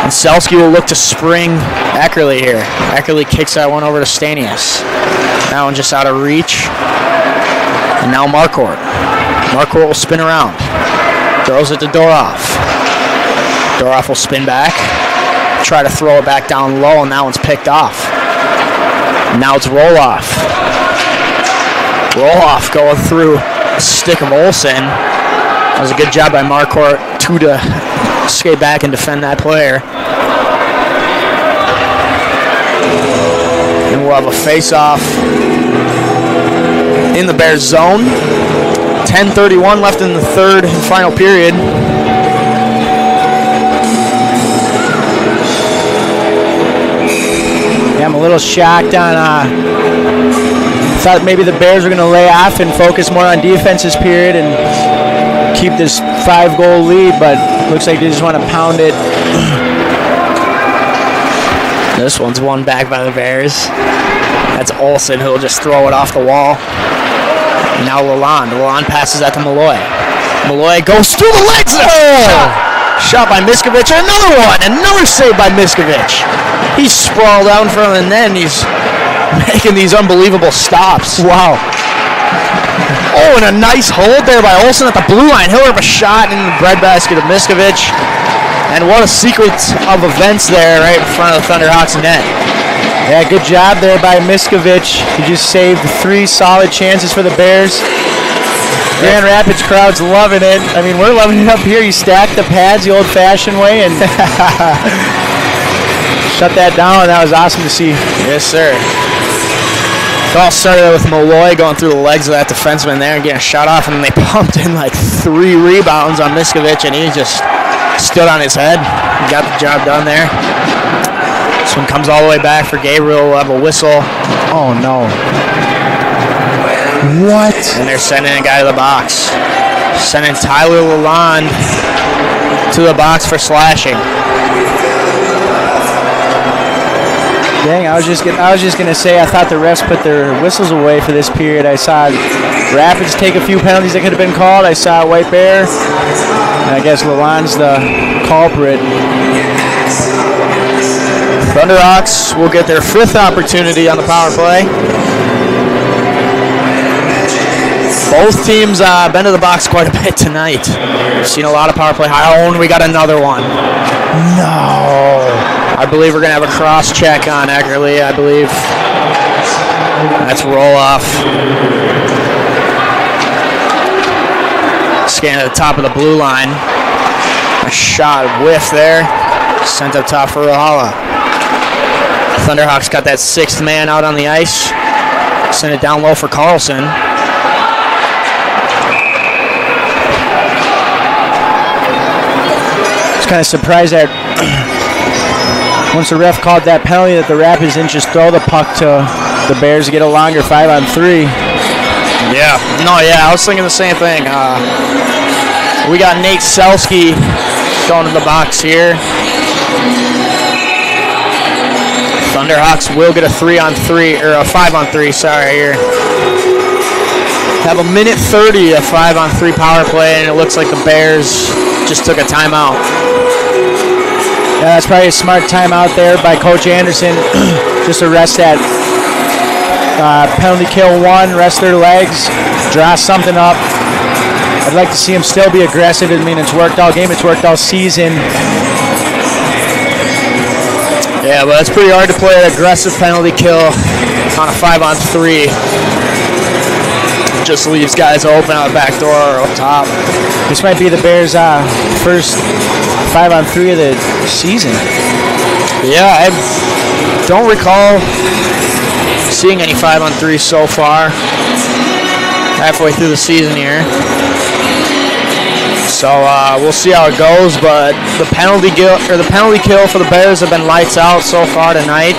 B: And Selski will look to spring Eckerly here. Eckerly kicks that one over to Stanius. That one just out of reach. And now Marquardt. Marquardt will spin around. Throws it to Doroff. Doroff will spin back. Try to throw it back down low, and that one's picked off. And now it's Roloff. Roloff going through the stick of Olsen. That was a good job by Marquardt, too, to skate back and defend that player. And we'll have a face-off in the Bears zone. 10:31 left in the third and final period.
A: Yeah, I'm a little shocked on. Thought maybe the Bears were going to lay off and focus more on defense this period and keep this 5-goal lead, but looks like they just want to pound it.
B: This one's won back by the Bears. That's Olsen who'll just throw it off the wall. And now Lalonde. Lalonde passes that to Malloy. Malloy goes through the legs. Oh! Shot by Miskovich. Another one. Another save by Miskovich. He's sprawled out in front of the net, and he's making these unbelievable stops.
A: Wow.
B: Oh, and a nice hold there by Olsen at the blue line. He'll have a shot in the breadbasket of Miskovich. And what a sequence of events there right in front of the Thunderhawks net.
A: Yeah, good job there by Miskovich. He just saved 3 solid chances for the Bears. Grand Rapids crowd's loving it. I mean, we're loving it up here. You stack the pads the old-fashioned way and shut that down. That was awesome to see.
B: Yes, sir. It all started with Malloy going through the legs of that defenseman there and getting shot off, and then they pumped in like 3 rebounds on Miskovich, and he just stood on his head and got the job done there. This one comes all the way back for Gabriel. We'll have a whistle.
A: Oh, no. What?
B: And they're sending a guy to the box. Sending Tyler Lalonde to the box for slashing.
A: Dang, I was just gonna say I thought the refs put their whistles away for this period. I saw Rapids take a few penalties that could have been called. I saw White Bear. And I guess Lalonde's the culprit.
B: Thunderhawks will get their 5th opportunity on the power play. Both teams been to the box quite a bit tonight. We've seen a lot of power play. Oh, and we got another one.
A: No.
B: I I believe we're going to have a cross-check on Eckerly, I believe. That's roll-off. Scan at the top of the blue line. A shot whiff there. Sent up top for Rahala. Thunderhawks got that sixth man out on the ice. Sent it down low for Carlson.
A: I was kind of surprised that once the ref called that penalty that the Rapids didn't just throw the puck to the Bears to get a longer 5-on-3.
B: Yeah. No, yeah, I was thinking the same thing. We got Nate Selski going to the box here. Thunderhawks will get a 3-on-3, or a 5-on-3, sorry, here. Have a minute 30 of 5-on-3 power play, and it looks like the Bears just took a timeout.
A: Yeah, that's probably a smart timeout there by Coach Anderson. Just to rest that penalty kill one, rest their legs, draw something up. I'd like to see him still be aggressive. I mean, it's worked all game, it's worked all season.
B: Yeah, but it's pretty hard to play an aggressive penalty kill on a 5-on-3. Just leaves guys open out the back door or up top.
A: This might be the Bears' first 5-on-3 of the season.
B: Yeah, I don't recall seeing any 5-on-3 so far. Halfway through the season here. So we'll see how it goes, but the penalty kill for the Bears have been lights out so far tonight.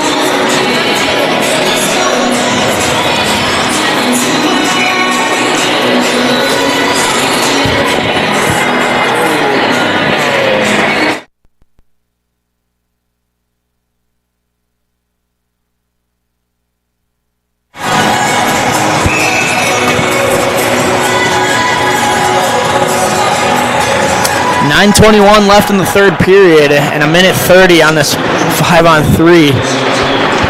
B: .9:21 left in the third period, and a minute 30 on this 5-on-3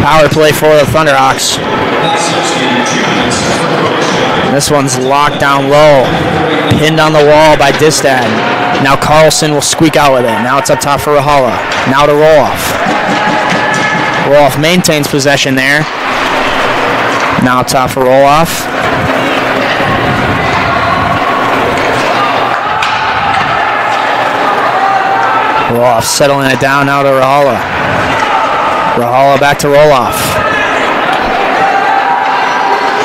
B: power play for the Thunderhawks. This one's locked down low, pinned on the wall by Distad. Now Carlson will squeak out with it. Now it's up top for Rahala. Now to Roloff. Roloff maintains possession there. Now up top for Roloff. Roloff settling it down now to Rahala. Rahala back to Roloff.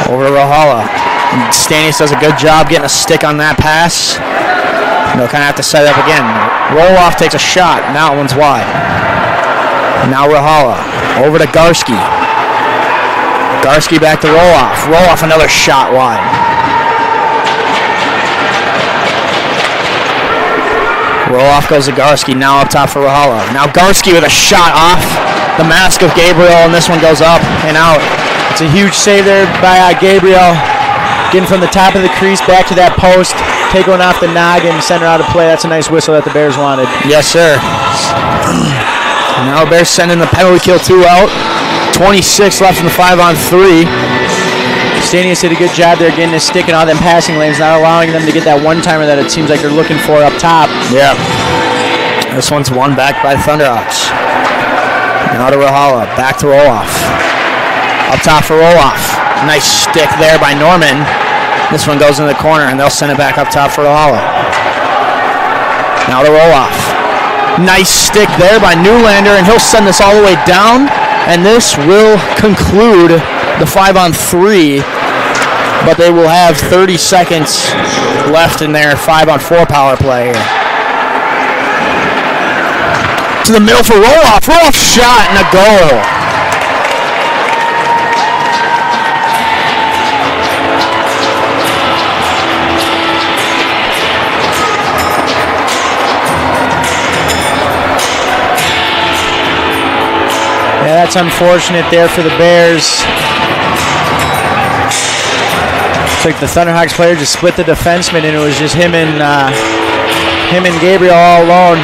B: Over to Rahala. Stanis does a good job getting a stick on that pass. They'll kind of have to set it up again. Roloff takes a shot. Now one's wide. Now Rahala. Over to Garski. Garski back to Roloff. Roloff another shot wide. Roloff goes to Garski, now up top for Rahala. Now Garski with a shot off the mask of Gabriel, and this one goes up and out.
A: It's a huge save there by Gabriel. Getting from the top of the crease back to that post, take one off the noggin, send her out of play. That's a nice whistle that the Bears wanted.
B: Yes, sir. Now the Bears sending the penalty kill 2 out. 26 left in the 5-on-3.
A: Stanius did a good job there getting his stick in all them passing lanes, not allowing them to get that one-timer that it seems like they're looking for up top.
B: Yeah. This one's won back by Thunderhawks. Now to Rahala. Back to Roloff. Up top for Roloff. Nice stick there by Norman. This one goes in the corner, and they'll send it back up top for Rahala. Now to Roloff. Nice stick there by Newlander, and he'll send this all the way down, and this will conclude the 5-on-3, but they will have 30 seconds left in their 5-on-4 power play here. To the middle for Roloff. Roloff shot and a goal.
A: Yeah, that's unfortunate there for the Bears. It's like the Thunderhawks player just split the defenseman, and it was just him and Gabriel all alone.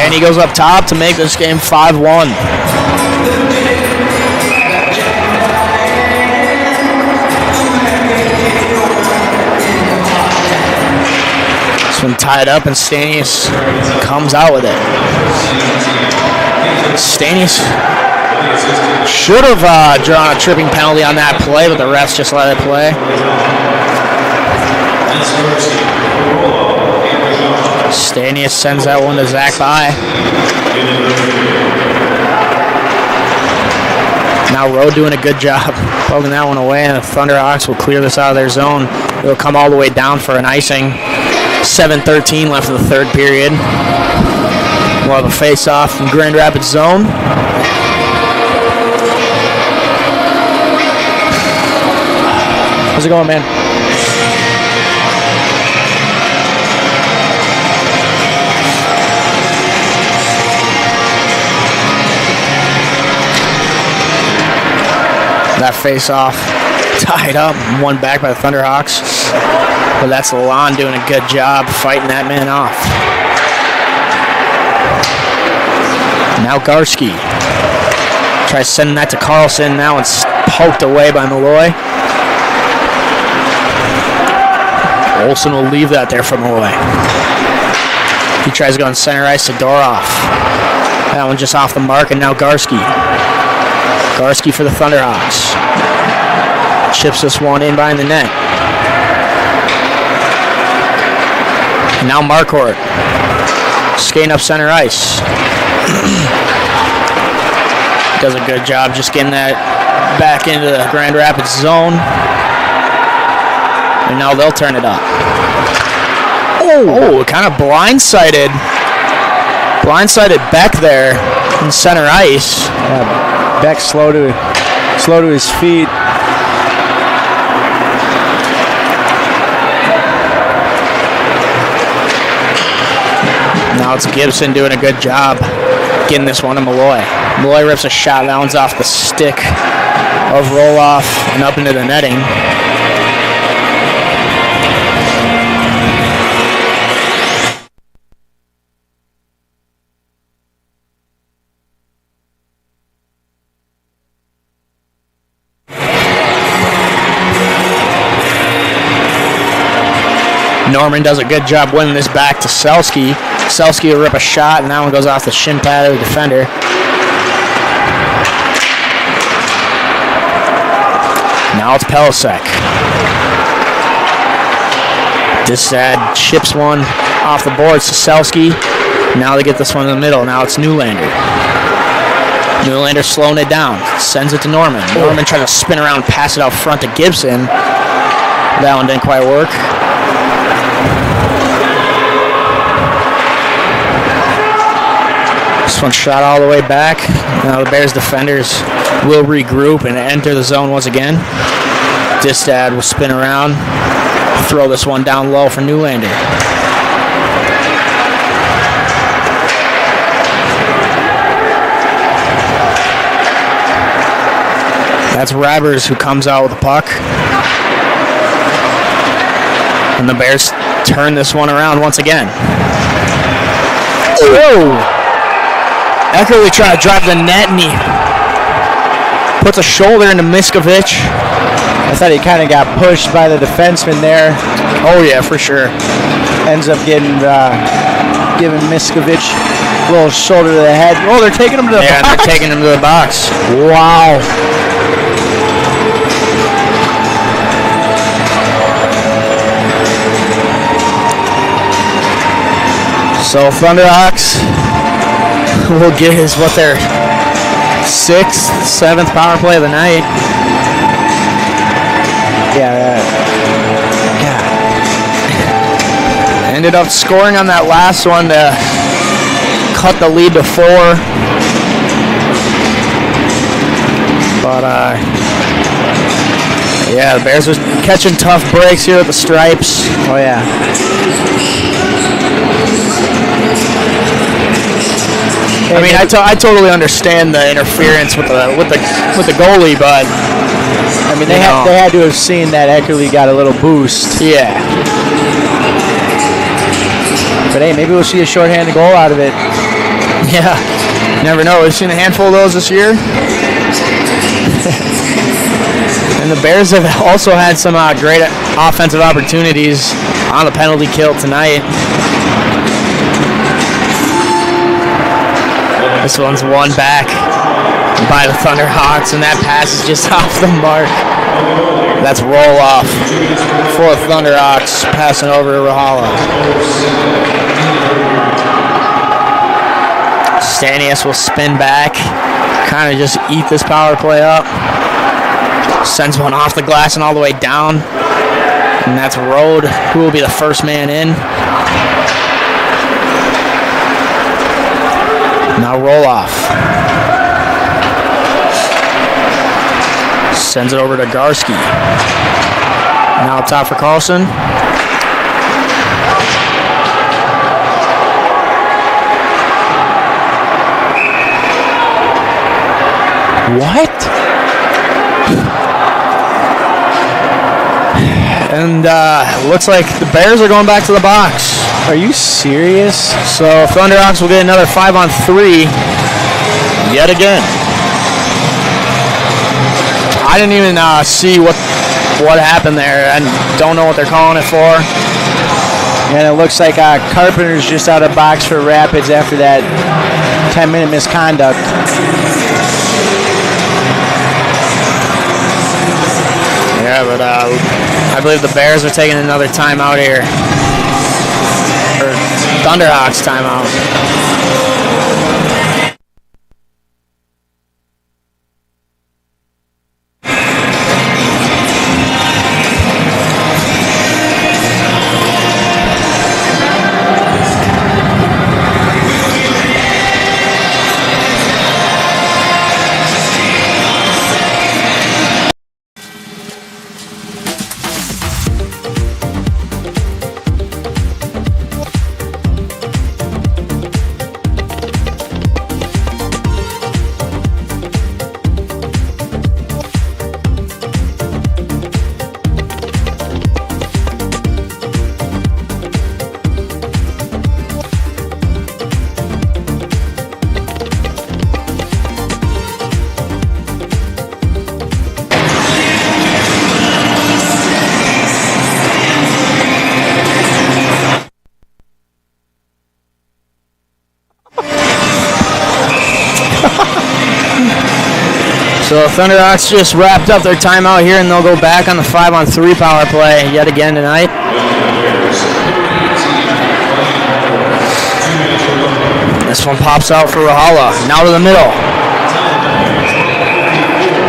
B: And he goes up top to make this game 5-1. Been tied up, and Stanius comes out with it. Stanius should have drawn a tripping penalty on that play, but the refs just let it play. Stanius sends that one to Zach by. Now Rowe doing a good job poking that one away, and the Thunderhawks will clear this out of their zone. It'll come all the way down for an icing. 7:13 left in the third period. We'll have a face-off from Grand Rapids zone.
A: How's it going, man?
B: That face-off tied up, one back by the Thunderhawks. But that's Lalonde doing a good job fighting that man off. Now Garski tries sending that to Carlson. Now it's poked away by Malloy. Olsen will leave that there for Malloy. He tries to go on center ice to Doroff. That one just off the mark, and now Garski. Garski for the Thunderhawks. Chips this one in behind the net. And now Marquardt skating up center ice. Does a good job just getting that back into the Grand Rapids zone. And now they'll turn it up. Oh, kind of blindsided. Blindsided Beck there in center ice.
A: Yeah, Beck slow to his feet.
B: Now it's Gibson doing a good job getting this one to Malloy. Malloy rips a shot. That one's off the stick of Roloff and up into the netting. Norman does a good job winning this back to Selski. Selski will rip a shot, and that one goes off the shin pad of the defender. Now it's Pelisek. Dissad chips one off the boards to Selski. Now they get this one in the middle. Now it's Newlander. Newlander slowing it down. Sends it to Norman. Norman tries to spin around, pass it out front to Gibson. That one didn't quite work. This one shot all the way back. Now the Bears defenders will regroup and enter the zone once again. Distad will spin around, throw this one down low for Newlander. That's Rabbers who comes out with the puck. And the Bears turn this one around once again. Whoa! Eckerly trying to drive the net, and he puts a shoulder into Miskovic.
A: I thought he kind of got pushed by the defenseman there.
B: Oh, yeah, for sure.
A: Ends up giving Miskovic a little shoulder to the head. Oh, they're taking him to the box.
B: Yeah, they're taking him to the box.
A: Wow.
B: So Thunderhawks will get their 6th, 7th power play of the night.
A: Yeah.
B: Ended up scoring on that last one to cut the lead to 4. But yeah, the Bears are catching tough breaks here at the Stripes.
A: Oh yeah.
B: I mean, I totally understand the interference with the goalie, but
A: I mean they had to have seen that Eckerly got a little boost.
B: Yeah.
A: But hey, maybe we'll see a shorthanded goal out of it.
B: Yeah. Never know. We've seen a handful of those this year. And the Bears have also had some great offensive opportunities
H: on the penalty kill tonight. This one's one back by the Thunderhawks, and that pass is just off the mark. That's roll off for Thunderhawks, passing over to Rahala. Stanius will spin back, kind of just eat this power play up. Sends one off the glass and all the way down. And that's Rode, who will be the first man in. Now roll off. Sends it over to Garski. Now up top for Carlson.
A: What?
H: And looks like the Bears are going back to the box.
A: Are you serious?
H: So Thunderhawks will get another 5-on-3 yet again. I didn't even see what happened there, and don't know what they're calling it for.
A: And it looks like Carpenter's just out of box for Rapids after that 10-minute misconduct.
H: Yeah, but I believe the Bears are taking another timeout here. Or Thunderhawks timeout. So Thunderhawks just wrapped up their timeout here, and they'll go back on the 5-on-3 power play yet again tonight. This one pops out for Rahala. Now to the middle.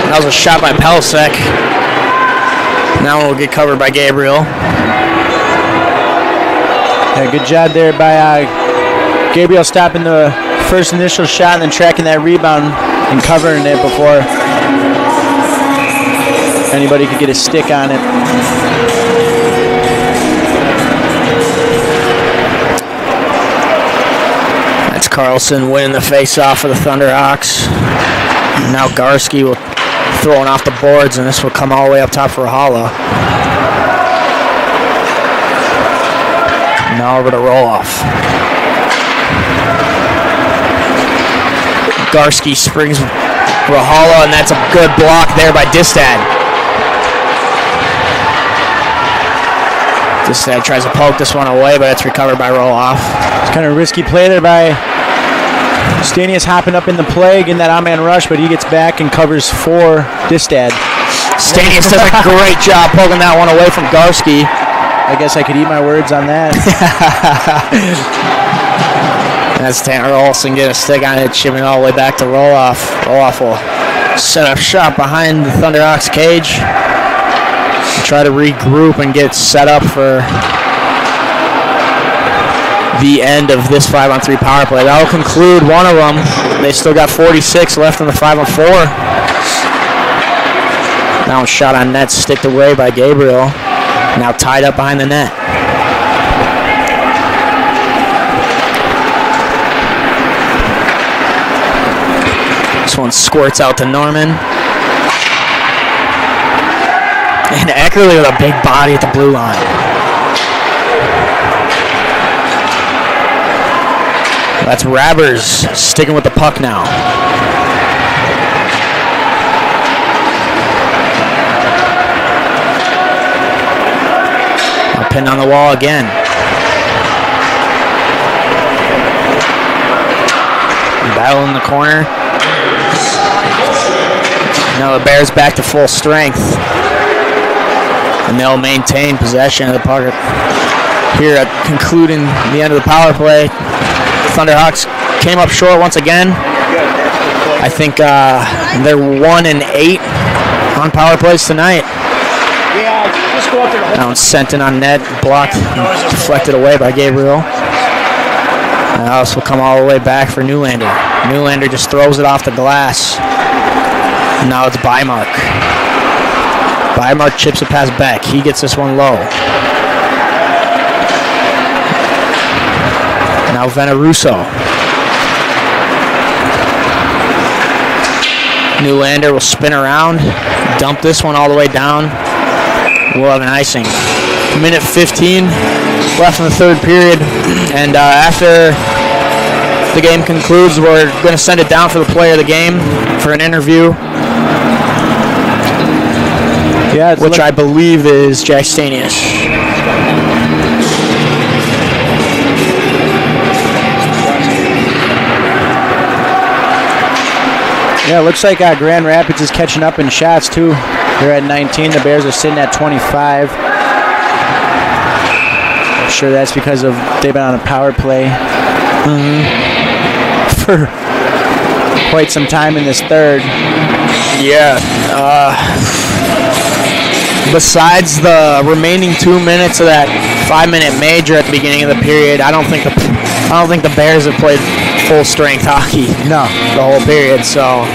H: That was a shot by Pelsek. Now it will get covered by Gabriel.
A: Yeah, good job there by Gabriel stopping the first initial shot and then tracking that rebound and covering it before anybody could get a stick on it.
H: That's Carlson winning the face-off for the Thunderhawks. Now Garski will throw it off the boards, and this will come all the way up top for Rahala. Now over to roll-off. Garski springs Rahala, and that's a good block there by Distad. Distad tries to poke this one away, but it's recovered by roll-off.
A: It's kind of a risky play there by Stanius hopping up in the play, getting that on-man rush, but he gets back and covers for Distad.
H: Stanius does a great job poking that one away from Garski.
A: I guess I could eat my words on that.
H: That's Tanner Olsen getting a stick on it, chipping all the way back to roll-off. Roll-off will set up shop behind the Thunderhawks cage. Try to regroup and get set up for the end of this 5-on-3 power play. That will conclude one of them. They still got 46 left in the 5-on-4. That one shot on net, sticked away by Gabriel. Now tied up behind the net. This one squirts out to Norman. And Eckerly with a big body at the blue line. That's Rabbers sticking with the puck now. Now pinned on the wall again. Battle in the corner. Now the Bears back to full strength. And they'll maintain possession of the puck here at concluding the end of the power play. Thunderhawks came up short once again. I think they're 1-8 on power plays tonight.
C: Yeah, just go up there.
H: That one's sent in on net, blocked, deflected away by Gabriel. And Alice will come all the way back for Newlander. Newlander just throws it off the glass. Now it's Bymark. Bymark chips it past Beck. He gets this one low. Now Veneruso. Newlander will spin around, dump this one all the way down. We'll have an icing. Minute 15 left in the third period, and after the game concludes, we're going to send it down for the player of the game for an interview.
A: Yeah,
H: which I believe is Jack Stanius.
A: Yeah, it looks like Grand Rapids is catching up in shots too. They're at 19. The Bears are sitting at 25. I'm sure that's because they've been on a power play for quite some time in this third.
H: Yeah. Besides the remaining 2 minutes of that 5-minute major at the beginning of the period, I don't think the Bears have played full strength hockey.
A: No,
H: the whole period. So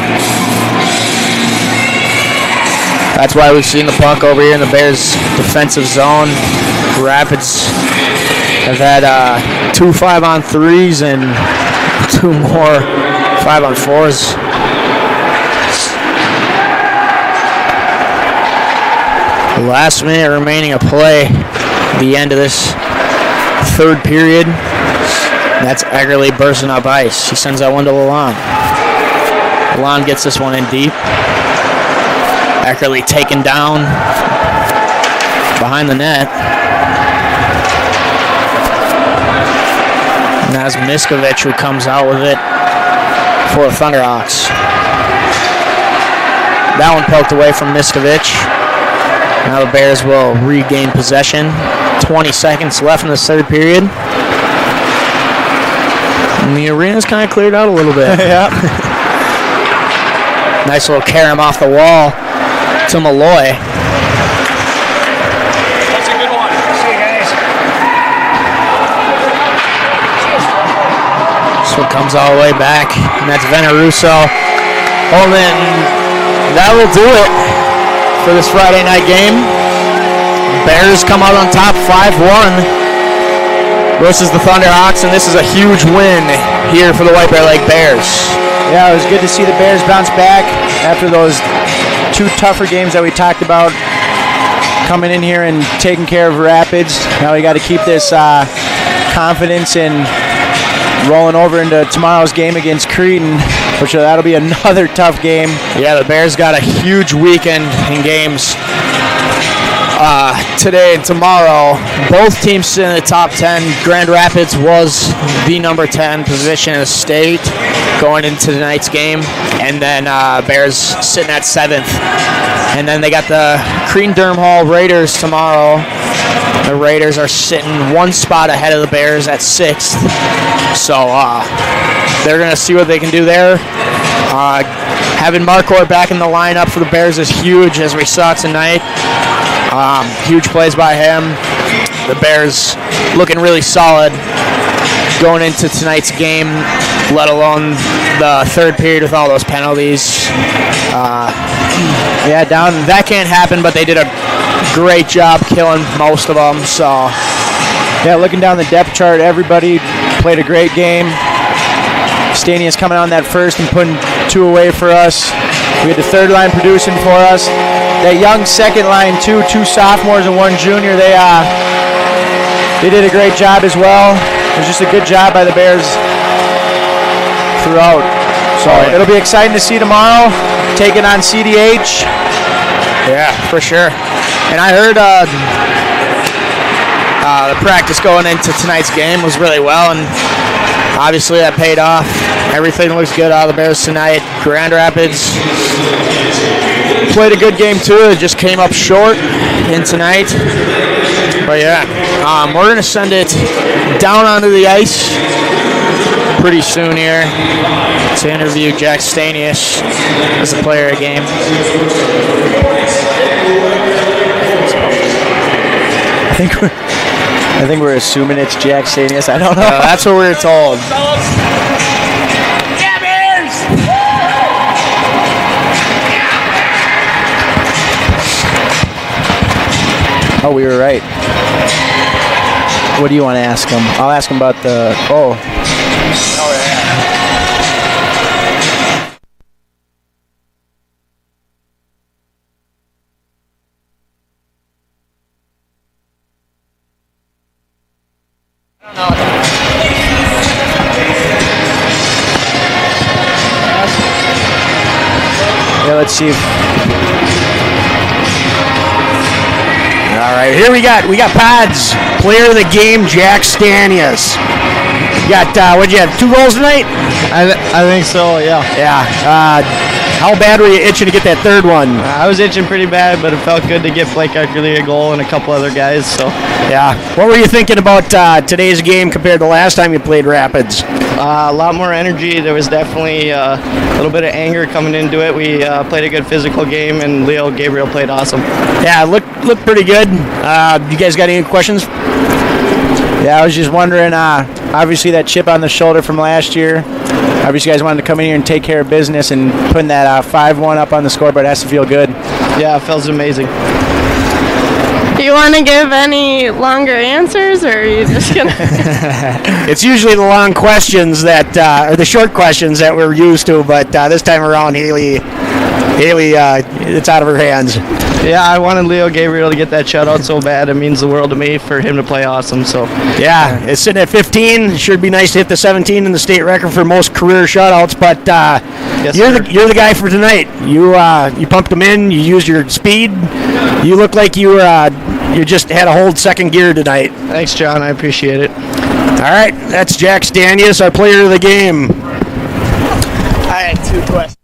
H: that's why we've seen the puck over here in the Bears' defensive zone. Rapids have had 2 5-on-3s and 2 more 5-on-4s. Last minute remaining of play, the end of this third period. That's Eggerly bursting up ice. He sends that one to Lalonde. Lalonde gets this one in deep. Eggerly taken down behind the net. And that's Miskovich who comes out with it for the Thunderhawks. That one poked away from Miskovich. Now the Bears will regain possession. 20 seconds left in this third period. And the arena's kind of cleared out a little bit.
A: Yeah.
H: Nice little carom off the wall to Malloy.
C: That's a good one. See you guys.
H: This one comes all the way back, and that's Veneruso. Oh, then that will do it for this Friday night game. Bears come out on top 5-1 versus the Thunderhawks, and this is a huge win here for the White Bear Lake Bears.
A: Yeah, it was good to see the Bears bounce back after those 2 tougher games that we talked about, coming in here and taking care of Rapids. Now we got to keep this confidence and rolling over into tomorrow's game against Cretin, which that'll be another tough game.
H: Yeah, the Bears got a huge weekend in games today and tomorrow. Both teams sit in the top 10. Grand Rapids was the number 10 position in the state going into tonight's game, and then Bears sitting at 7th. And then they got the Cretin-Durham Hall Raiders tomorrow. The Raiders are sitting 1 spot ahead of the Bears at 6th. So they're going to see what they can do there. Having Marquardt back in the lineup for the Bears is huge, as we saw tonight. Huge plays by him. The Bears looking really solid going into tonight's game, let alone the third period with all those penalties. That can't happen, but they did a great job killing most of them. So,
A: yeah, looking down the depth chart, everybody played a great game. Stanius coming on that first and putting 2 away for us. We had the third line producing for us. That young second line too, 2 sophomores and 1 junior. They did a great job as well. It was just a good job by the Bears throughout. So it'll be exciting to see tomorrow, taking on CDH.
H: Yeah, for sure. And I heard The practice going into tonight's game was really well, and obviously that paid off. Everything looks good out of the Bears tonight. Grand Rapids played a good game too. It just came up short in tonight. But yeah, we're going to send it down onto the ice pretty soon here to interview Jack Stanius as a player of the game.
A: I think we're assuming it's Jack Stanius. I don't know.
H: That's what we were told.
A: Oh, we were right. What do you want to ask him? I'll ask him about the... Oh, yeah, let's see.
D: All right, here we got Pods, player of the game, Jack Stanius. You got, what'd you have, 2 goals tonight?
I: I think so, yeah.
D: Yeah. How bad were you itching to get that third one?
I: I was itching pretty bad, but it felt good to get Blake Eckerly a goal and a couple other guys, so.
D: Yeah. What were you thinking about today's game compared to last time you played Rapids?
I: A lot more energy. There was definitely a little bit of anger coming into it. We played a good physical game, and Leo Gabriel played awesome.
D: Yeah, looked pretty good. You guys got any questions?
A: Yeah, I was just wondering, obviously that chip on the shoulder from last year, obviously you guys wanted to come in here and take care of business, and putting that 5-1 up on the scoreboard has to feel good.
I: Yeah, it feels amazing.
E: Do you want to give any longer answers, or are you just going to...
D: It's usually the long questions that, or the short questions that we're used to, but this time around, Haley, it's out of her hands.
I: Yeah, I wanted Leo Gabriel to get that shutout so bad. It means the world to me for him to play awesome. So
D: yeah, it's sitting at 15. Should be nice to hit the 17 in the state record for most career shutouts. But
I: yes,
D: you're the guy for tonight. You pumped them in. You used your speed. You look like you just had a whole second gear tonight.
I: Thanks, John. I appreciate it.
D: All right, that's Jack Stanius, our player of the game.
H: I had 2 questions.